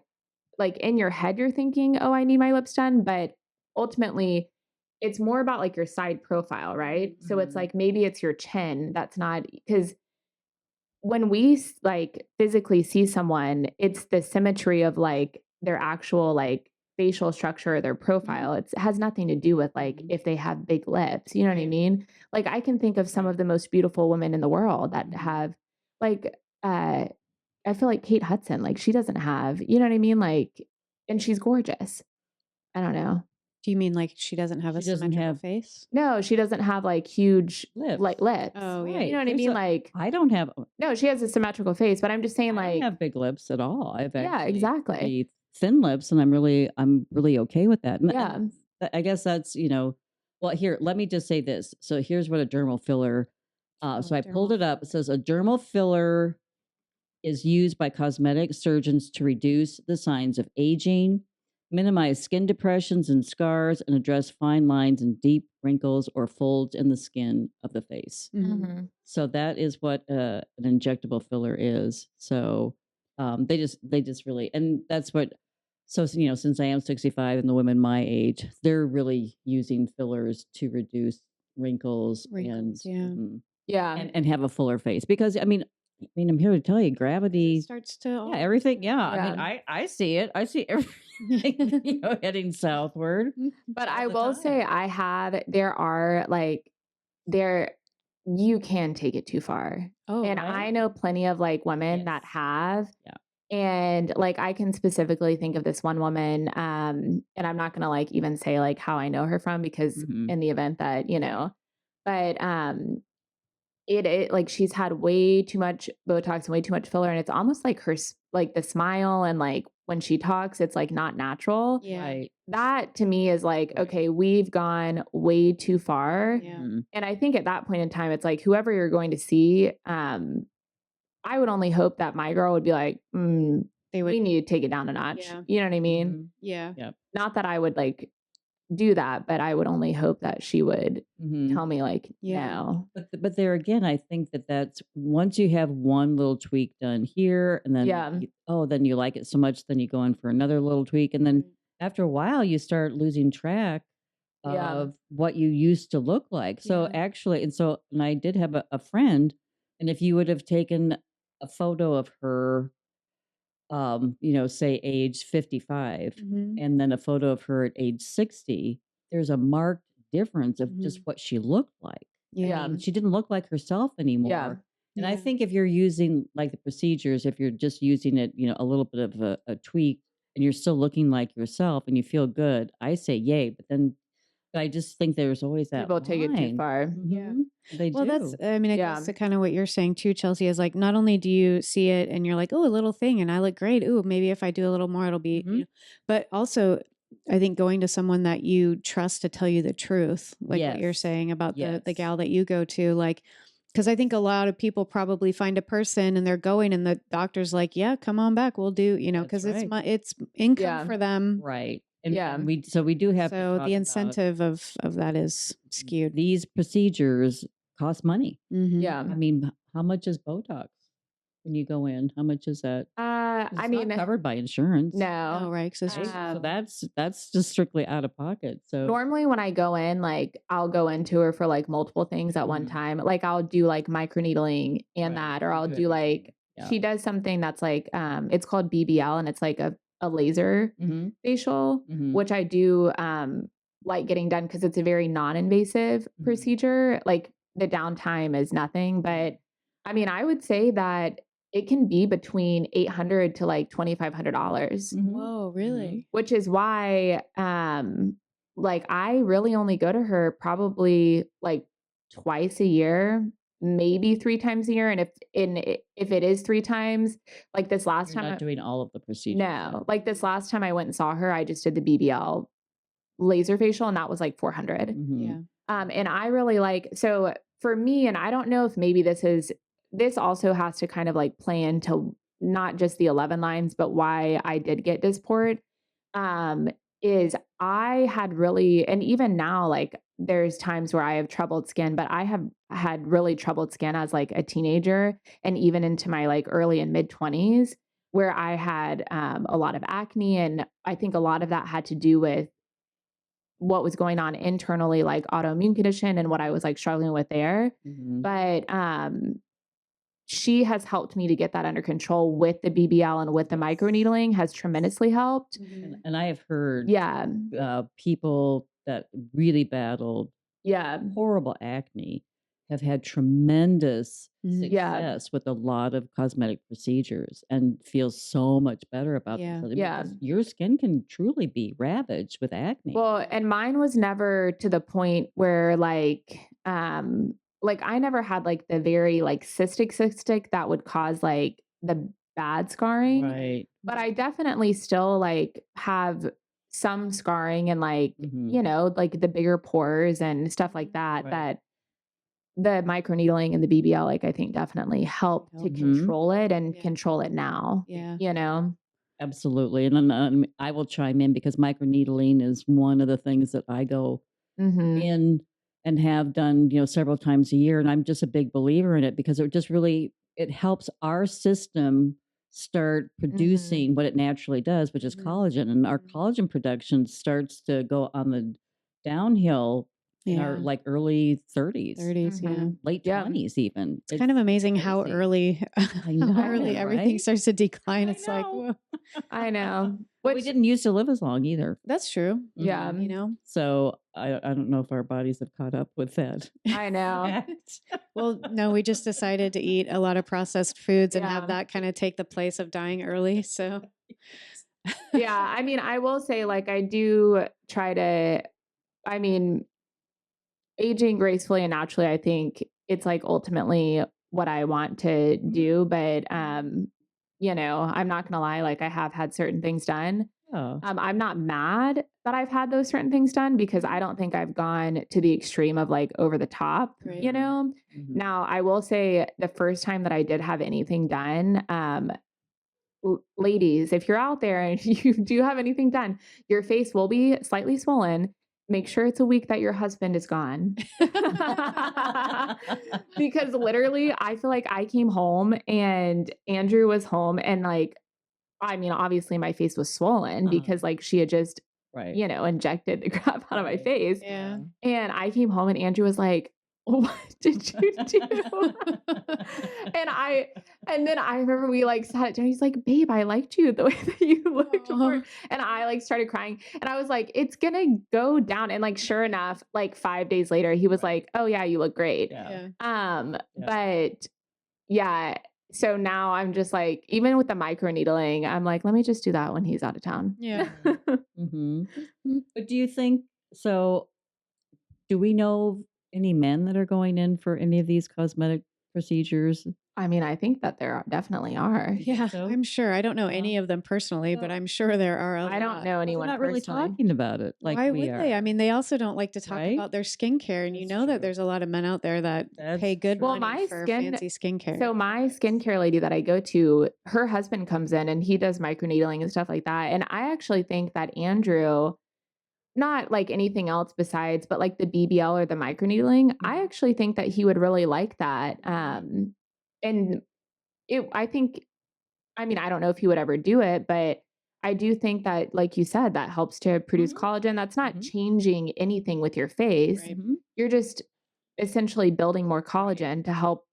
like in your head you're thinking, oh, I need my lips done, but ultimately it's more about like your side profile, right? So it's like maybe it's your chin that's not, because when we like physically see someone, it's the symmetry of like their actual like facial structure, their profile. It has nothing to do with like if they have big lips, you know what I mean? Like I can think of some of the most beautiful women in the world that have like I feel like Kate Hudson, like she doesn't have, you know what I mean? Like, and she's gorgeous. I don't know.
Do you mean like she doesn't have
She
a
doesn't
symmetrical
have-
face?
No, she doesn't have like huge
Lips.
like lips.
Oh, yeah.
You know what I mean? Like
I don't have
no, she has a symmetrical face, but I'm just saying
I
like
don't have big lips at all. I've actually
exactly.
pretty thin lips, and I'm really okay with that.
Yeah.
And I guess that's, you know, well, here, let me just say this. So here's what a dermal filler. So I pulled it up. It says a dermal filler is used by cosmetic surgeons to reduce the signs of aging, minimize skin depressions and scars, and address fine lines and deep wrinkles or folds in the skin of the face. So that is what an injectable filler is. So they just really, and that's what. So you know, since I am 65 and the women my age, they're really using fillers to reduce wrinkles, and and have a fuller face. Because I mean, I'm here to tell you, gravity
starts to
everything. Yeah, I mean, I see it. I see everything, you know, heading southward.
But
all
I
the
will
time.
say there are like you can take it too far. And I know plenty of like women that have. And like I can specifically think of this one woman, and I'm not gonna like even say like how I know her from, because in the event that, you know, but it like she's had way too much Botox and way too much filler, and it's almost like like the smile and like when she talks, it's like not natural.
Right.
That to me is like, okay, we've gone way too far. And I think at that point in time, it's like whoever you're going to see, I would only hope that my girl would be like, we need to take it down a notch. You know what I mean?
Yeah.
Not that I would like do that, but I would only hope that she would tell me like, no.
But there again, I think that's once you have one little tweak done here, and then then you like it so much, then you go in for another little tweak, and then after a while you start losing track of what you used to look like. So actually, and I did have a friend, and if you would have taken a photo of her, you know, say age 55, and then a photo of her at age 60, there's a marked difference of just what she looked like. I mean, she didn't look like herself anymore. And I think if you're using like the procedures, if you're just using it, you know, a little bit of a tweak, and you're still looking like yourself and you feel good, I say yay. But then I just think there's always that
People take it too
line.
far.
They
Well,
do.
that's, I mean, I guess kind of what you're saying too, Chelsea, is like, not only do you see it and you're like, oh, a little thing and I look great. Ooh, maybe if I do a little more, it'll be, you know, but also I think going to someone that you trust to tell you the truth, like what you're saying about the gal that you go to, like, because I think a lot of people probably find a person and they're going and the doctor's like, yeah, come on back. We'll do, you know, because it's income for them.
Right. And we do have to
So
talk
the
about
incentive of that is skewed.
these procedures cost money.
Yeah.
I mean, how much is Botox? when you go in? How much is that? 'Cause
I
it's
mean,
not covered by insurance.
Oh,
no.
right. 'Cause it's
Right? So
Um,
that's just strictly out of pocket. So
Normally when I go in, like I'll go into her for like multiple things at one
Mhm.
time. Like I'll do like microneedling and
Right.
that, or
You
I'll
do
do
everything.
like
Yeah.
she does something that's like it's called BBL and it's like a laser
Mhm.
facial,
Mhm.
which I do like getting done because it's a very non-invasive
Mhm.
procedure. Like the downtime is nothing, but I mean, I would say that it can be between 800 to like $2,500,
Mhm.
Whoa, really?
which is why like I really only go to her probably like twice a year, maybe 3 times a year, and if it is 3 times, like this last
You're
time
not doing all of the procedures then.
no, like this last time I went and saw her, I just did the BBL laser facial and that was like 400.
Mhm.
Yeah.
And I really like so for me, and I don't know if maybe this also has to kind of like play into not just the 11 lines, but why I did get Dysport. Um, is I had really, and even now, like there's times where I have troubled skin, but I have had really troubled skin as like a teenager and even into my like early and mid 20s, where I had a lot of acne. And I think a lot of that had to do with what was going on internally, like autoimmune condition and what I was like struggling with there.
Mhm.
But she has helped me to get that under control with the BBL and with the microneedling has tremendously helped.
Mhm.
And I have heard
Yeah.
people that really battled
Yeah.
horrible acne have had tremendous
Mhm.
Yeah.
success with a lot of cosmetic procedures and feel so much better about
Yeah.
themselves. I mean,
Yeah.
'cause your skin can truly be ravaged with acne.
Well,
Yeah.
and mine was never to the point where like I never had like the very like cystic that would cause like the bad scarring.
Right.
But I definitely still like have some scarring and like,
Mhm.
you know, like the bigger pores and stuff like that,
Right.
that the microneedling and the BBL, like I think definitely help to
Help.
Mhm.
control it and
Yeah.
control it now,
Yeah.
you know?
Absolutely. And then I will chime in because microneedling is one of the things that I go
Mhm.
in and have done, several times a year. And I'm just a big believer in it because it just really it helps our system start
Mhm.
producing what it naturally does, which is
Mhm.
collagen. And our
Mhm.
collagen production starts to go on the downhill in our
Yeah.
like early 30s,
30s, yeah.
Mhm.
late
Yeah.
20s even.
It's kind of amazing how
crazy.
early
I
how
know,
early everything
right?
starts to decline.
I
It's like,
know.
whoa.
I know.
But we
Which
didn't used to live as long either.
That's true.
yeah,
Mhm.
You know?
So I don't know if our bodies have caught up with that.
I know.
Well, no, we just decided to eat a lot of processed foods and have
Yeah.
that kind of take the place of dying early. So
Yeah, I mean, I will say like I do try to I mean, aging gracefully and naturally, I think it's like ultimately what I want to do, but you know, I'm not gonna lie, like I have had certain things done.
Yeah.
I'm not mad that I've had those certain things done because I don't think I've gone to the extreme of like over the top,
Right.
you know.
Mhm.
Now, I will say the first time that I did have anything done, ladies, if you're out there and you do have anything done, your face will be slightly swollen. Make sure it's a week that your husband is gone. Because literally, I feel like I came home and Andrew was home and like I mean, obviously my face was swollen
Uh-huh.
because like she had just,
Right.
you know, injected the crap out of my
Right.
face.
yeah.
And I came home and Andrew was like, "What did you do?" and I and then I remember we like sat down. He's like, "Babe, I liked you the way that you looked for."
Aw.
And I like started crying. And I was like, "It's gonna go down." And like sure enough, like 5 days later, he was like, "Oh yeah, you look great."
Yeah.
Yeah.
Yeah.
But yeah, so now I'm just like, even with the microneedling, I'm like, let me just do that when he's out of town.
Yeah.
Hmm. But do you think so? Do we know any men that are going in for any of these cosmetic procedures?
I mean, I think that there definitely are.
You think
Yeah.
so?
I'm sure. I don't know
Yeah.
any of them personally, but
Well,
I'm sure there are a
I don't
lot.
know
Well, they're
anyone
not really
personally.
talking about it like
Why
we
would they?
are,
I mean, they also don't like to talk
right?
about their skincare. And you
That's
know that
true.
there's a lot of men out there that
That's
pay good
true.
Well,
money
my
for
skin,
fancy skincare.
so my
products.
skincare lady that I go to, her husband comes in and he does microneedling and stuff like that. And I actually think that Andrew, not like anything else besides, but like the BBL or the microneedling, I
Mhm.
actually think that he would really like that. And I think, I mean, I don't know if he would ever do it, but I do think that, like you said, that helps to produce
Mhm.
collagen. That's not
Mhm.
changing anything with your face.
Right.
Mhm.
You're just essentially building more collagen to help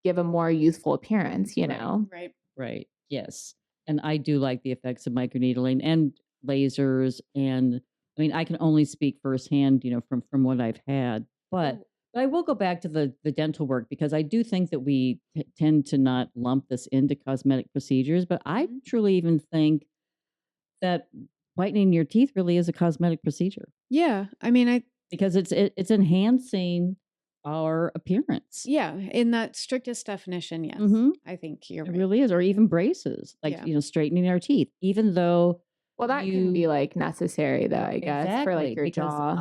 give a more youthful appearance, you
Right.
know?
Right.
Right. Yes. And I do like the effects of microneedling and lasers. And I mean, I can only speak firsthand, from what I've had. But
Oh,
but I will go back to the dental work because I do think that we tend to not lump this into cosmetic procedures. But I
mhm.
truly even think that whitening your teeth really is a cosmetic procedure
Yeah. I mean,
because it's enhancing our appearance.
yeah, in that strictest definition, yes.
Hmm.
I think you're
It
right.
really is, or even braces, like,
Yeah.
straightening our teeth, even though
Well, that can
you
be like necessary though, I guess, for like
exactly,
your
because
jaw.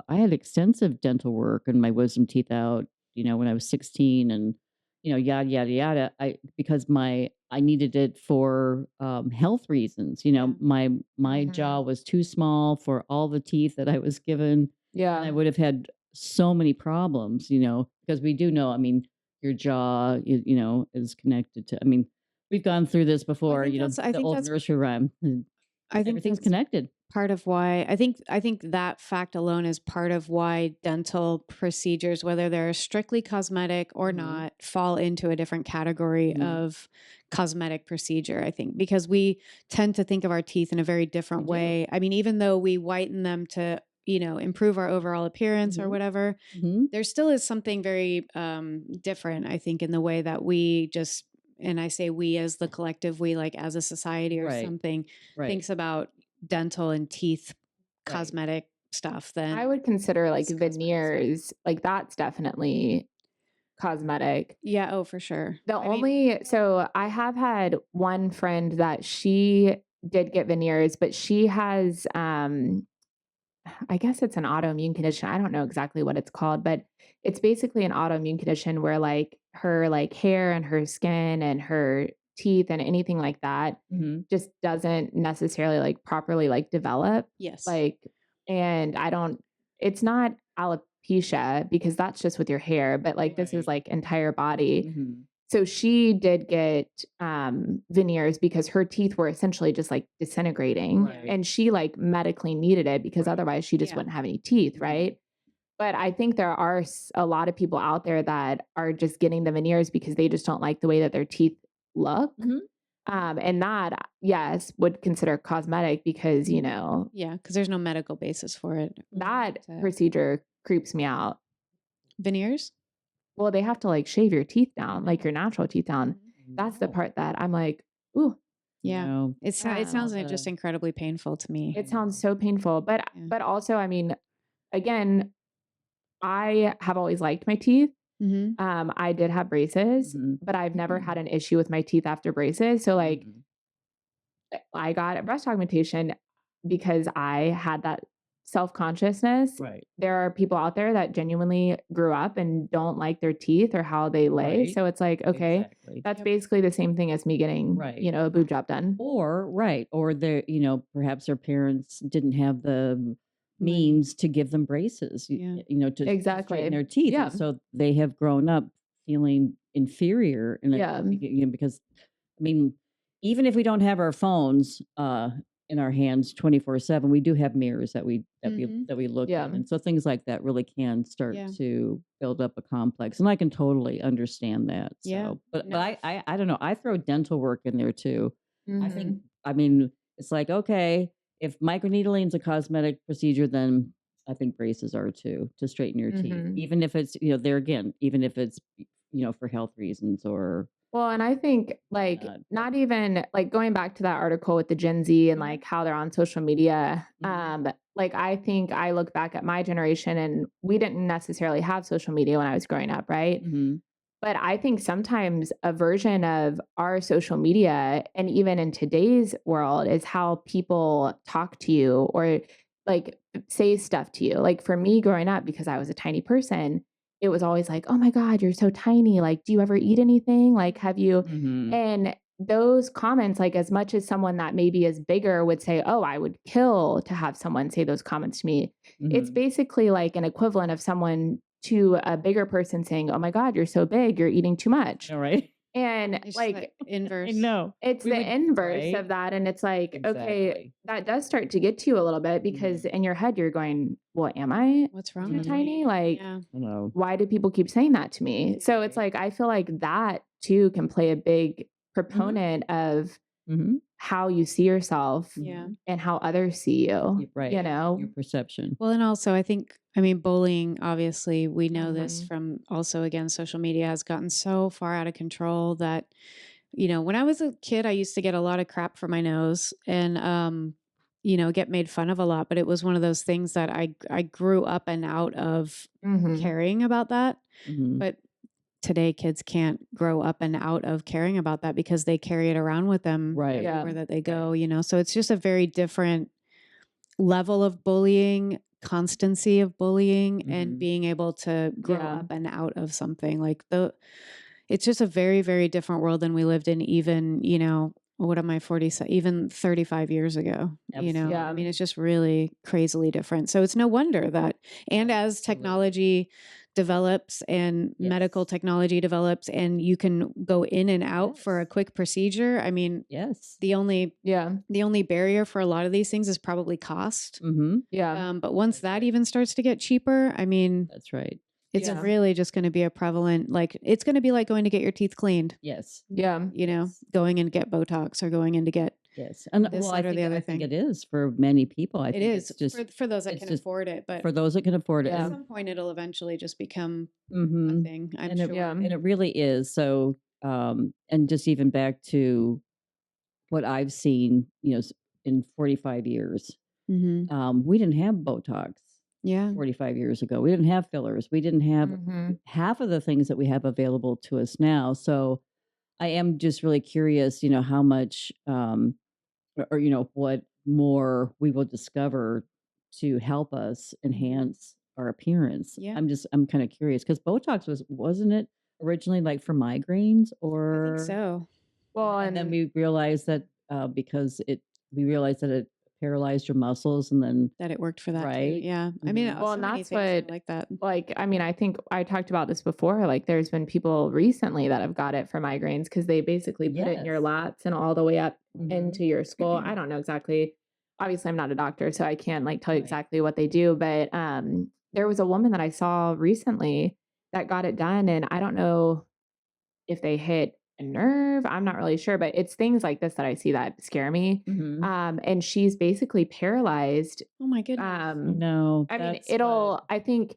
I had extensive dental work and my wisdom teeth out, when I was 16 and, yada, yada, yada. Because I needed it for health reasons.
Yeah.
My
Mhm.
jaw was too small for all the teeth that I was given. And I
Yeah.
would have had so many problems, because we do know, I mean, your jaw, is connected to, I mean, we've gone through this
Well,
before,
I
the
think
old
that's
nursery rhyme.
I think
Everything's
that's
connected.
part of why I think that fact alone is part of why dental procedures, whether they're strictly cosmetic or
Mhm.
not, fall into a different category
Mhm.
of cosmetic procedure, I think, because we tend to think of our teeth in a very
We
different
do.
way. I mean, even though we whiten them to, improve our overall appearance or
Mhm.
whatever,
Mhm.
there still is something very different, I think, in the way that we just, and I say we as the collective, we like as a society or
Right.
something,
Right.
thinks about dental and teeth
Right.
cosmetic stuff
I
than
would consider like
is cosmetic stuff.
veneers, like that's definitely cosmetic.
Yeah, oh, for sure.
The
I mean,
only so I have had one friend that she did get veneers, but she has I guess it's an autoimmune condition. I don't know exactly what it's called, but it's basically an autoimmune condition where like her like hair and her skin and her teeth and anything like that
Mhm.
just doesn't necessarily like properly like develop.
yes.
Like, and I don't, it's not alopecia because that's just with your hair, but like this is
Right.
like entire body.
Mhm.
So she did get veneers because her teeth were essentially just like disintegrating,
Yeah.
Right.
and she like medically needed it because
Right.
otherwise she just
Yeah.
wouldn't have any teeth,
Mhm.
right? But I think there are a lot of people out there that are just getting the veneers because they just don't like the way that their teeth look.
Mhm.
And that, yes, would consider cosmetic because,
Yeah, because there's no medical basis for it.
that
To-
procedure creeps me out.
Veneers?
Well, they have to like shave your teeth down, like your natural teeth down.
Mhm.
That's the
No.
part that I'm like, ooh,
Yeah.
No.
It
yeah.
sounds like just incredibly painful to me.
It sounds so painful, but
Yeah.
but also, I mean, again, I have always liked my teeth.
Hmm.
I did have braces,
Mhm.
but I've never had an issue with my teeth after braces. So like
Mhm.
I got a breast augmentation because I had that self-consciousness.
Right.
There are people out there that genuinely grew up and don't like their teeth or how they lay.
Right.
So it's like, okay,
Exactly.
that's
Yep.
basically the same thing as me getting,
Right.
a boob job done.
Or their, perhaps their parents didn't have the
Money.
means to give them braces,
Yeah.
to straighten
Exactly.
their teeth.
Yeah.
And so they have grown up feeling inferior
Yeah.
because I mean, even if we don't have our phones in our hands 24/7, we do have mirrors
Mhm.
that we look
Yeah.
in. And so things like that really can start
Yeah.
to build up a complex. And I can totally understand that.
Yeah.
So, but
No.
I don't know. I throw dental work in there too. I think,
Mhm.
I mean, it's like, okay, if microneedling is a cosmetic procedure, then I think braces are too, to straighten your teeth.
Mhm.
Even if it's, there again, even if it's, for health reasons or
Well, and I think like
whatnot. But
not even like going back to that article with the Gen Z and
Mhm.
like how they're on social media.
Mhm.
Like I think I look back at my generation and we didn't necessarily have social media when I was growing up, right?
Mhm.
But I think sometimes a version of our social media, and even in today's world, is how people talk to you or like say stuff to you. Like for me growing up, because I was a tiny person, it was always like, oh my God, you're so tiny. Like, do you ever eat anything? Like, have you?
Mhm.
And those comments, like as much as someone that maybe is bigger would say, oh, I would kill to have someone say those comments to me. It's
Mhm.
basically like an equivalent of someone to a bigger person saying, "Oh my God, you're so big, you're eating too much."
All right.
And
It's
like,
the
I
inverse.
know.
it's
We
the
would
inverse
right?
of that. And it's like, okay,
Exactly.
that does start to get to you a little bit because in your head you're going, well, am I
What's wrong
too
with
tiny?
me?
Like,
Yeah.
I know.
why do people keep saying that to me? So it's
Right.
like, I feel like that too can play a big
Mhm.
proponent of
Mhm.
how you see yourself
Yeah.
Mhm.
and how others see you,
Right.
you
Your
know?
perception.
Well, and also I think, I mean, bullying, obviously, we know this
Mhm.
from also, again, social media has gotten so far out of control that, you know, when I was a kid, I used to get a lot of crap for my nose and, you know, get made fun of a lot. But it was one of those things that I grew up and out of
Mhm.
caring about that.
Mhm.
But today, kids can't grow up and out of caring about that because they carry it around with them
Right.
Yeah.
everywhere that they go, you know? So it's just a very different level of bullying, constancy of bullying, and
Mhm.
being able to grow
Yeah.
up and out of something. Like it's just a very, very different world than we lived in even, you know, what am I, 40, even 35 years ago, you know? I mean,
Yeah.
it's just really crazily different. So it's no wonder that, and as
Absolutely.
technology develops and medical
Yes.
technology develops and you can go in and out for a
Yes.
quick procedure, I mean,
Yes.
the only
Yeah.
barrier for a lot of these things is probably cost.
Mhm.
Yeah.
But once
That's
that
right.
even starts to get cheaper, I mean,
That's right.
it's
Yeah.
really just going to be a prevalent, like, it's going to be like going to get your teeth cleaned,
Yes.
Yeah.
you know,
Yes.
going in to get Botox or going in to get
Yes. And
this,
well,
that, or the other
I think
thing.
it is for many people. I
It
think
is
it's just
for those that
it's
can
just
afford it, but
for those that can afford it.
at
Yeah.
some point it'll eventually just become a
Mhm.
thing, I'm
And it
sure.
Yeah.
and it really is. So and just even back to what I've seen, you know, in 45 years. We didn't have Botox
Yeah.
45 years ago. We didn't have fillers. We didn't have
Mhm.
half of the things that we have available to us now. So I am just really curious, you know, how much or you know, what more we will discover to help us enhance our appearance.
Yeah.
I'm kind of curious because Botox wasn't it originally like for migraines
I think
or
so.
Well,
and then
and
we realized that because we realized that it paralyzed your muscles and then
That it worked for that too.
right.
Yeah. I mean,
Mhm.
well,
so
and
many
that's
things are
what
like that.
like I mean, I think I talked about this before. Like there's been people recently that have got it for migraines because they basically put it in your
Yes.
lats and all the way up
Mhm.
into your skull. I don't know exactly. Obviously, I'm not a doctor, so I can't like tell you
Right.
exactly what they do. But there was a woman that I saw recently that got it done, and I don't know if they hit a nerve. I'm not really sure, but it's things like this that I see that scare me.
Mhm.
And she's basically paralyzed.
Oh my goodness.
No,
I mean,
that's what
I think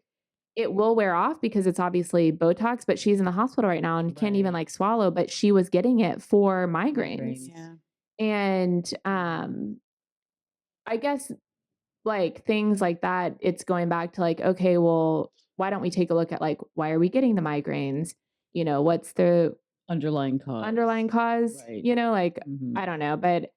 it will wear off because it's obviously Botox, but she's in the hospital right now and can't even
right.
like swallow, but she was getting it for migraines.
Migraines.
Yeah.
And I guess like things like that, it's going back to like, okay, well, why don't we take a look at like why are we getting the migraines? You know, what's the
Underlying cause.
underlying cause?
Right.
You know, like
Mhm.
I don't know, but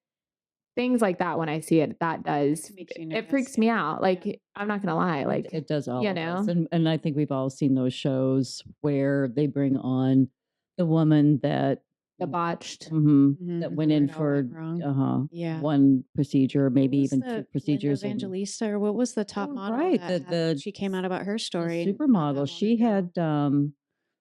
things like that when I see it, that does
Makes you
it
nervous.
freaks me out. Like I'm not gonna lie, like
It does all
you
of us.
know,
And I think we've all seen those shows where they bring on the woman that
the botched.
that
Mhm.
went
Where
in
it all
for
went wrong. Yeah.
one procedure,
What
maybe
was
even two
the Linda
procedures and
Evangelista, or what was the top
oh
model
right.
that had,
The
she came out about her
the
story not
supermodel.
that long
She
ago?
had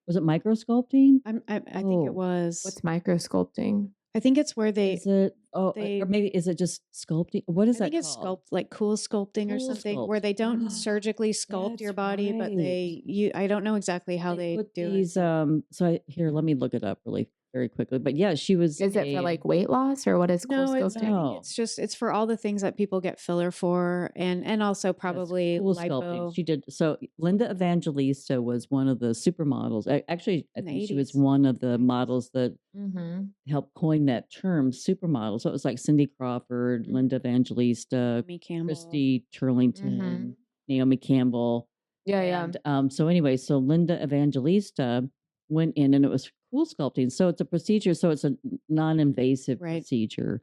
was it microsculpting?
I think it
Oh,
was.
What's microsculpting?
I think it's where
is it or
they
maybe is it just sculpting? What is
I think
that
it's
called?
sculpt, like cool sculpting or
Cool
something,
sculpt.
where they don't surgically sculpt your
That's
body, but
right.
I don't know exactly how
They
they
put
do it.
these so here, let me look it up really very quickly. But yeah, she was
Is it for like weight loss or what is cool
No, I think
sculpting?
it's just it's for all the things that people get filler for, and also
yes,
probably
cool sculpting.
lipo
She did so Linda Evangelista was one of the supermodels. Actually, I
in the
think she was
80s.
one of the
90s.
models that
Mm-hmm.
helped coin that term supermodel. So it was like Cindy Crawford, Linda Evangelista,
Naomi Campbell.
Christy
Mm-hmm.
Turlington, Naomi Campbell.
Yeah, yeah.
And so anyway, so Linda Evangelista went in and it was cool sculpting. So it's a procedure, so it's a non-invasive
Right.
procedure.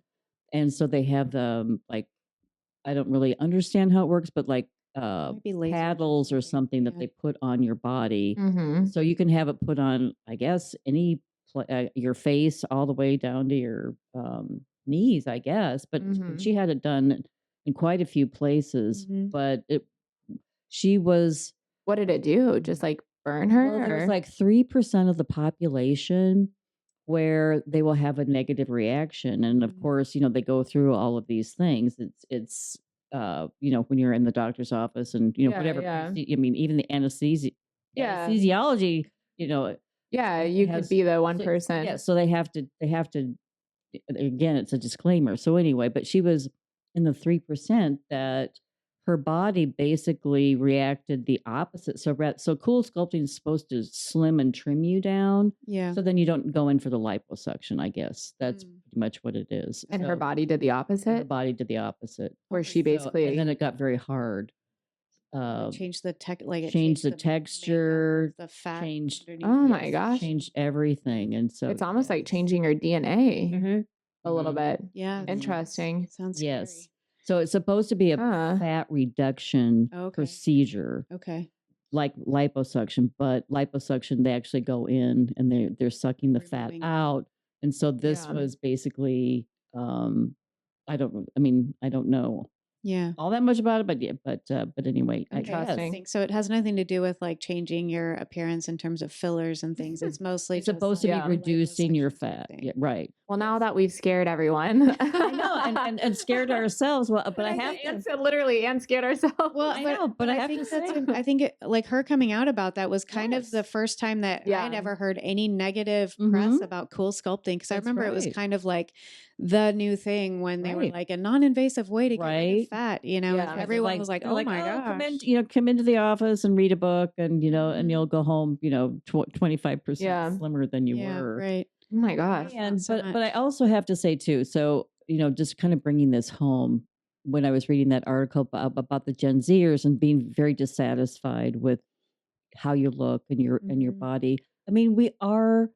And so they have like I don't really understand how it works, but like
Might be lasers
paddles or something that
Yeah.
they put on your body.
Mm-hmm.
So you can have it put on, I guess, your face all the way down to your knees, I guess. But she had it done in quite a few places.
Mhm.
But she was
What did it do? Just like burn her?
well, there was
Or?
like 3% of the population where they will have a negative reaction. And of course, they go through all of these things. It's when you're in the doctor's office and,
Yeah,
whatever,
yeah.
I mean, even the
Yeah.
anesthesiology,
Yeah,
it
you could
has,
be the one
yeah,
person.
so they have to, again, it's a disclaimer. So anyway, but she was in the 3% that her body basically reacted the opposite. So cool sculpting is supposed to slim and trim you down.
Yeah.
So then you don't go in for the liposuction, I guess. That's pretty much what it is.
And her
So
body did the
her
opposite,
body did the opposite.
where she
So, and
basically
then it got very hard.
Change the like it
Changed the
makeup
texture,
of the fat
changed,
underneath.
oh my
yes,
gosh,
changed everything. And so
it's almost like
yes.
changing your DNA
Mhm.
a little bit.
Yeah.
Interesting.
Sounds
Yes.
scary.
So it's supposed to be a
Huh.
fat reduction
Okay.
procedure,
Okay.
like liposuction, but liposuction, they actually go in and they're sucking the fat
Removing it.
out. And so this
Yeah.
was basically, I don't know
Yeah.
all that much about it, but yeah, but anyway, I
Interesting.
guess
So it has nothing to do with like changing your appearance in terms of fillers and things. It's mostly
it's
just
supposed to be
Yeah.
reducing your
liposuction sort of
fat.
thing.
Yeah, right.
Well, now that we've scared everyone,
I know, and scared ourselves. Well, but I have to.
and so literally and scared ourselves.
Well,
I know, but I have
think
to
that's
say,
I think like her coming out about that was kind of the
Yes.
first time that I
Yeah.
had ever heard any negative press
Mhm.
about cool sculpting, because I
That's
remember it was
right.
kind of like the new thing when they were
Right.
like a non-invasive way to get rid
Right.
of fat,
Yeah.
and
Yeah, they're
everyone was like,
they're
oh my
come in,
gosh.
come into the office and read a book, and and
Mhm.
you'll go home, 25%
Yeah.
slimmer than you
Yeah,
were.
right.
Oh my gosh.
And
so
but I
much.
also have to say too, so just kind of bringing this home, when I was reading that article about the Gen Zers and being very dissatisfied with how you look and your
Mhm.
body. I mean, we are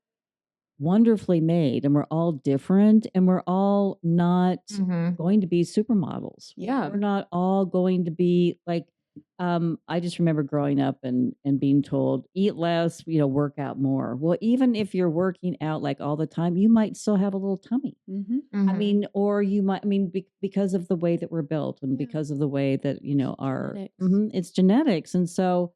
wonderfully made and we're all different and we're all not
Mhm.
going to be supermodels.
Yeah.
We're not all going to be like I just remember growing up and being told eat less, work out more. Well, even if you're working out like all the time, you might still have a little tummy.
Mhm.
I
Mhm.
mean, or you might, because of the way that we're built and
Yeah.
because of the way that, our,
Genetics.
it's genetics. And so,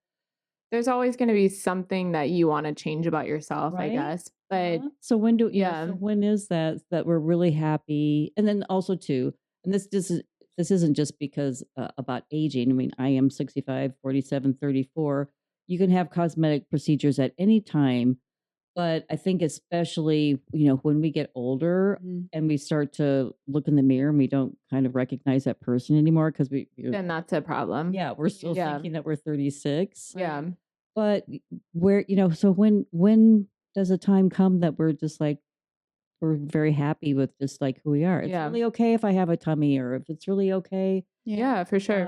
There's always going to be something that you want to change about yourself, I
right?
guess. But
So when so
yeah.
when is that we're really happy? And then also too, and this isn't just because about aging. I mean, I am 65, 47, 34. You can have cosmetic procedures at any time, but I think especially, when we get older
Mhm.
and we start to look in the mirror and we don't kind of recognize that person anymore because
Then that's a problem.
yeah, we're still
Yeah.
thinking that we're 36.
Yeah.
But where, so when does a time come that we're just like, we're very happy with just like who we are? It's
Yeah.
really okay if I have a tummy, or if it's really okay.
Yeah, for sure.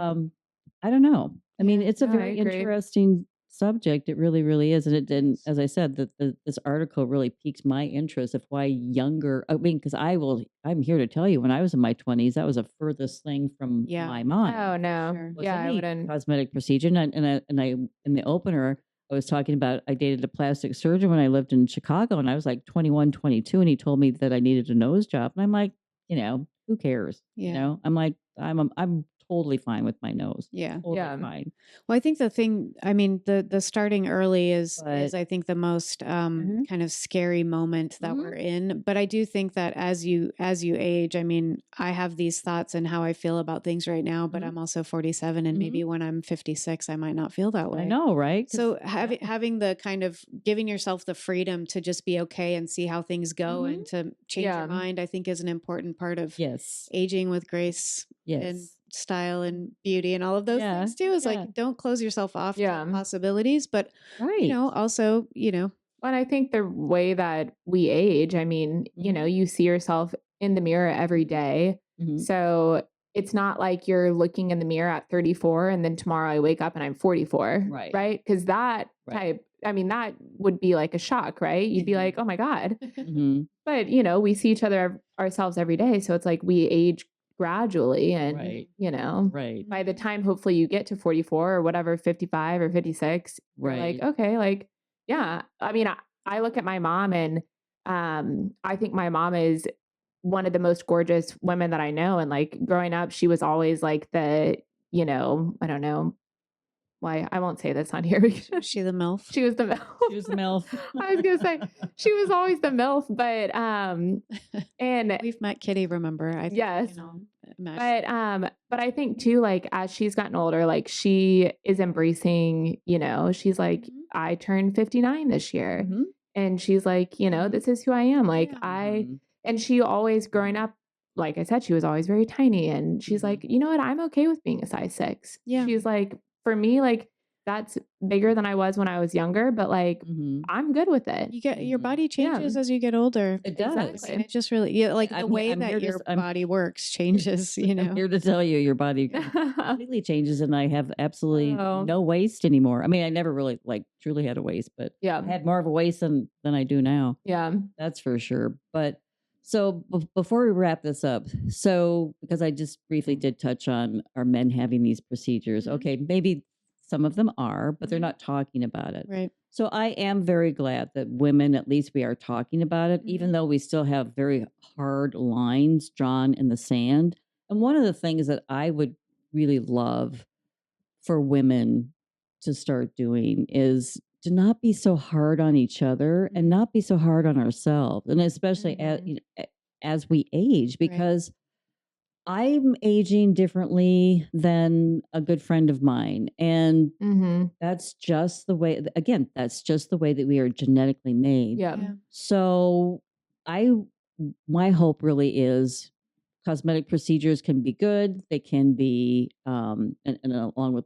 I don't know. I mean,
Yeah.
it's a
No, I
very
agree.
interesting subject. It really, really is. And it didn't, as I said, this article really piques my interest of why younger, I mean, because I'm here to tell you, when I was in my 20s, that was the furthest thing from
Yeah.
my mind.
Oh no.
Sure.
Was
Yeah, I
any
wouldn't.
cosmetic procedure. And I in the opener, I was talking about I dated a plastic surgeon when I lived in Chicago, and I was like 21, 22, and he told me that I needed a nose job, and I'm like, who cares?
Yeah.
I'm like, I'm totally fine with my nose.
Yeah.
Totally
Yeah.
fine.
Well, I think the thing, I mean, the starting early is
But
I think the most
Mhm.
kind of scary moment that
Mhm.
we're in. But I do think that as you age, I mean, I have these thoughts and how I feel about things right now, but
Mhm.
I'm also 47, and maybe when I'm 56, I might not feel that way.
I know, right? 'Cause-
So having the kind of giving yourself the freedom to just be okay and see how things go and to change
Yeah.
your mind, I think is an important part of
yes,
aging with grace and
yes,
style and beauty and all of those
Yeah,
things too. Is
yeah.
like, don't close yourself off
Yeah.
to possibilities, but
right.
also,
But I think the way that we age, I mean, you see yourself in the mirror every day.
Mhm.
So it's not like you're looking in the mirror at 34 and then tomorrow I wake up and I'm 44.
Right.
Right. Because that
Right.
type, I mean, that would be like a shock, right? You'd be like, oh my God.
Mhm.
But, we see each other ourselves every day. So it's like we age gradually. And,
Right. Right.
by the time hopefully you get to 44 or whatever, 55 or 56, you're like,
Right.
okay, like, yeah. I mean, I look at my mom and I think my mom is one of the most gorgeous women that I know. And like growing up, she was always like the, I don't know, Why I won't say this on here because
Was she the MILF?
she was the MILF.
She was the MILF.
I was gonna say she was always the MILF, but and
We've met Kitty, remember? I think,
yes,
imagine.
but I think too, like as she's gotten older, like she is embracing, she's like, I turned 59 this year.
Mhm.
And she's like, this is who I am. Like
Yeah.
and she always growing up, like I said, she was always very tiny. And she's like, you know what? I'm okay with being a size 6.
Yeah.
She's like, for me, like that's bigger than I was when I was younger, but like
Mhm.
I'm good with it.
You get your
Mhm.
body changes
Yeah.
as you get older.
It does.
I
Exactly.
mean, it just really, like the
I'm
way
here
that
to
your
I'm
body works changes,
I'm here to tell you your body completely changes, and I have absolutely
Oh.
no waist anymore. I mean, I never really like truly had a waist, but I
Yeah.
had more of a waist than I do now.
Yeah.
That's for sure. But so before we wrap this up, so because I just briefly did touch on are men having these procedures?
Mhm.
Okay, maybe some of them are, but they're
Mhm.
not talking about it.
Right.
So I am very glad that women, at least we are talking about it, even though we still have very hard lines drawn in the sand. And one of the things that I would really love for women to start doing is to not be so hard on each other and not be so hard on ourselves, and especially as we age, because I'm aging differently than a good friend of mine, and
Mm-hmm.
that's just the way. Again, that's just the way that we are genetically made.
Yeah.
Yeah.
So my hope really is cosmetic procedures can be good. They can be, and along with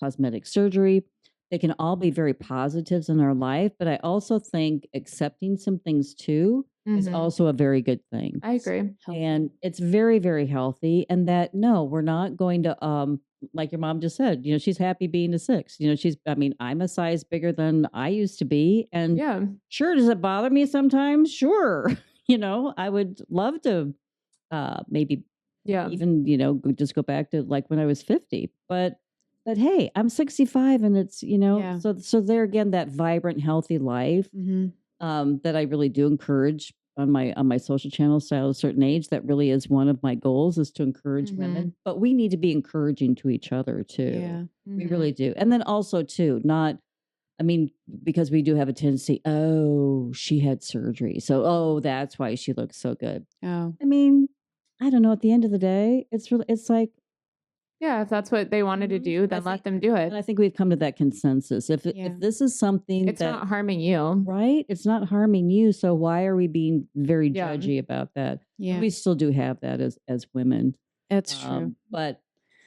cosmetic surgery, they can all be very positives in our life. But I also think accepting some things too is
Mhm.
also a very good thing.
I agree.
And it's very, very healthy. And that, no, we're not going to, like your mom just said, she's happy being a 6. I'm a size bigger than I used to be. And
Yeah.
sure, does it bother me sometimes? Sure. I would love to maybe
Yeah.
even, just go back to like when I was 50. But hey, I'm 65, and it's,
Yeah.
so there again, that vibrant, healthy life that I really do encourage on my social channels. So at a certain age, that really is one of my goals, is to encourage women. But we need to be encouraging to each other too.
Yeah.
We really do. And then also too, because we do have a tendency, oh, she had surgery, so oh, that's why she looks so good.
Oh.
I mean, I don't know. At the end of the day, it's like,
Yeah. If that's what they wanted to do, then let them do
and
it.
I think we've come to that consensus. If
Yeah.
this is something
It's
that
not harming you.
right, it's not harming you. So why are we being very
Yeah.
judgy about that?
Yeah.
We still do have that as women.
That's true.
But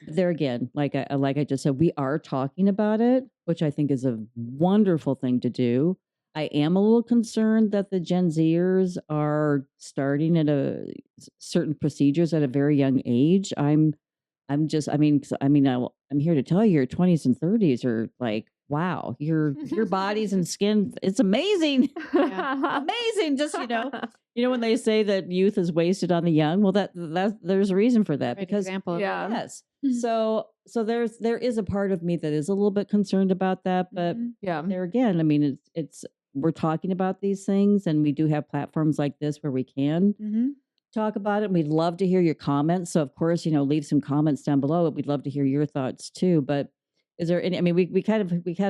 there again, like I just said, we are talking about it, which I think is a wonderful thing to do. I am a little concerned that the Gen Zers are starting at certain procedures at a very young age. I'm just, I'm here to tell you, your 20s and 30s are like, wow, your bodies and skin, it's amazing. Amazing. Just, when they say that youth is wasted on the young, well, that there's a reason for that.
Great
Because
example.
Yeah.
yes. So there is a part of me that is a little bit concerned about that, but
Yeah.
there again, it's we're talking about these things, and we do have platforms like this where we can talk about it. And we'd love to hear your comments. So of course, leave some comments down below. We'd love to hear your thoughts too. But is there any, we had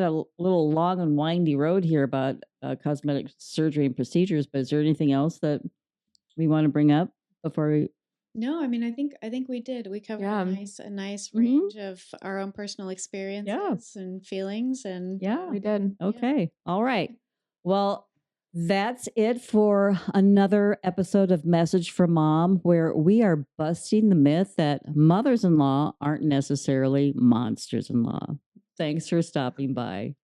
a little long and windy road here about cosmetic surgery and procedures, but is there anything else that we want to bring up before we?
No, I think we did. We covered
Yeah.
a nice range of our own personal experiences and feelings, and
Yeah,
We did.
okay. All right. Well, that's it for another episode of Message from Mom, where we are busting the myth that mothers-in-law aren't necessarily monsters-in-law. Thanks for stopping by.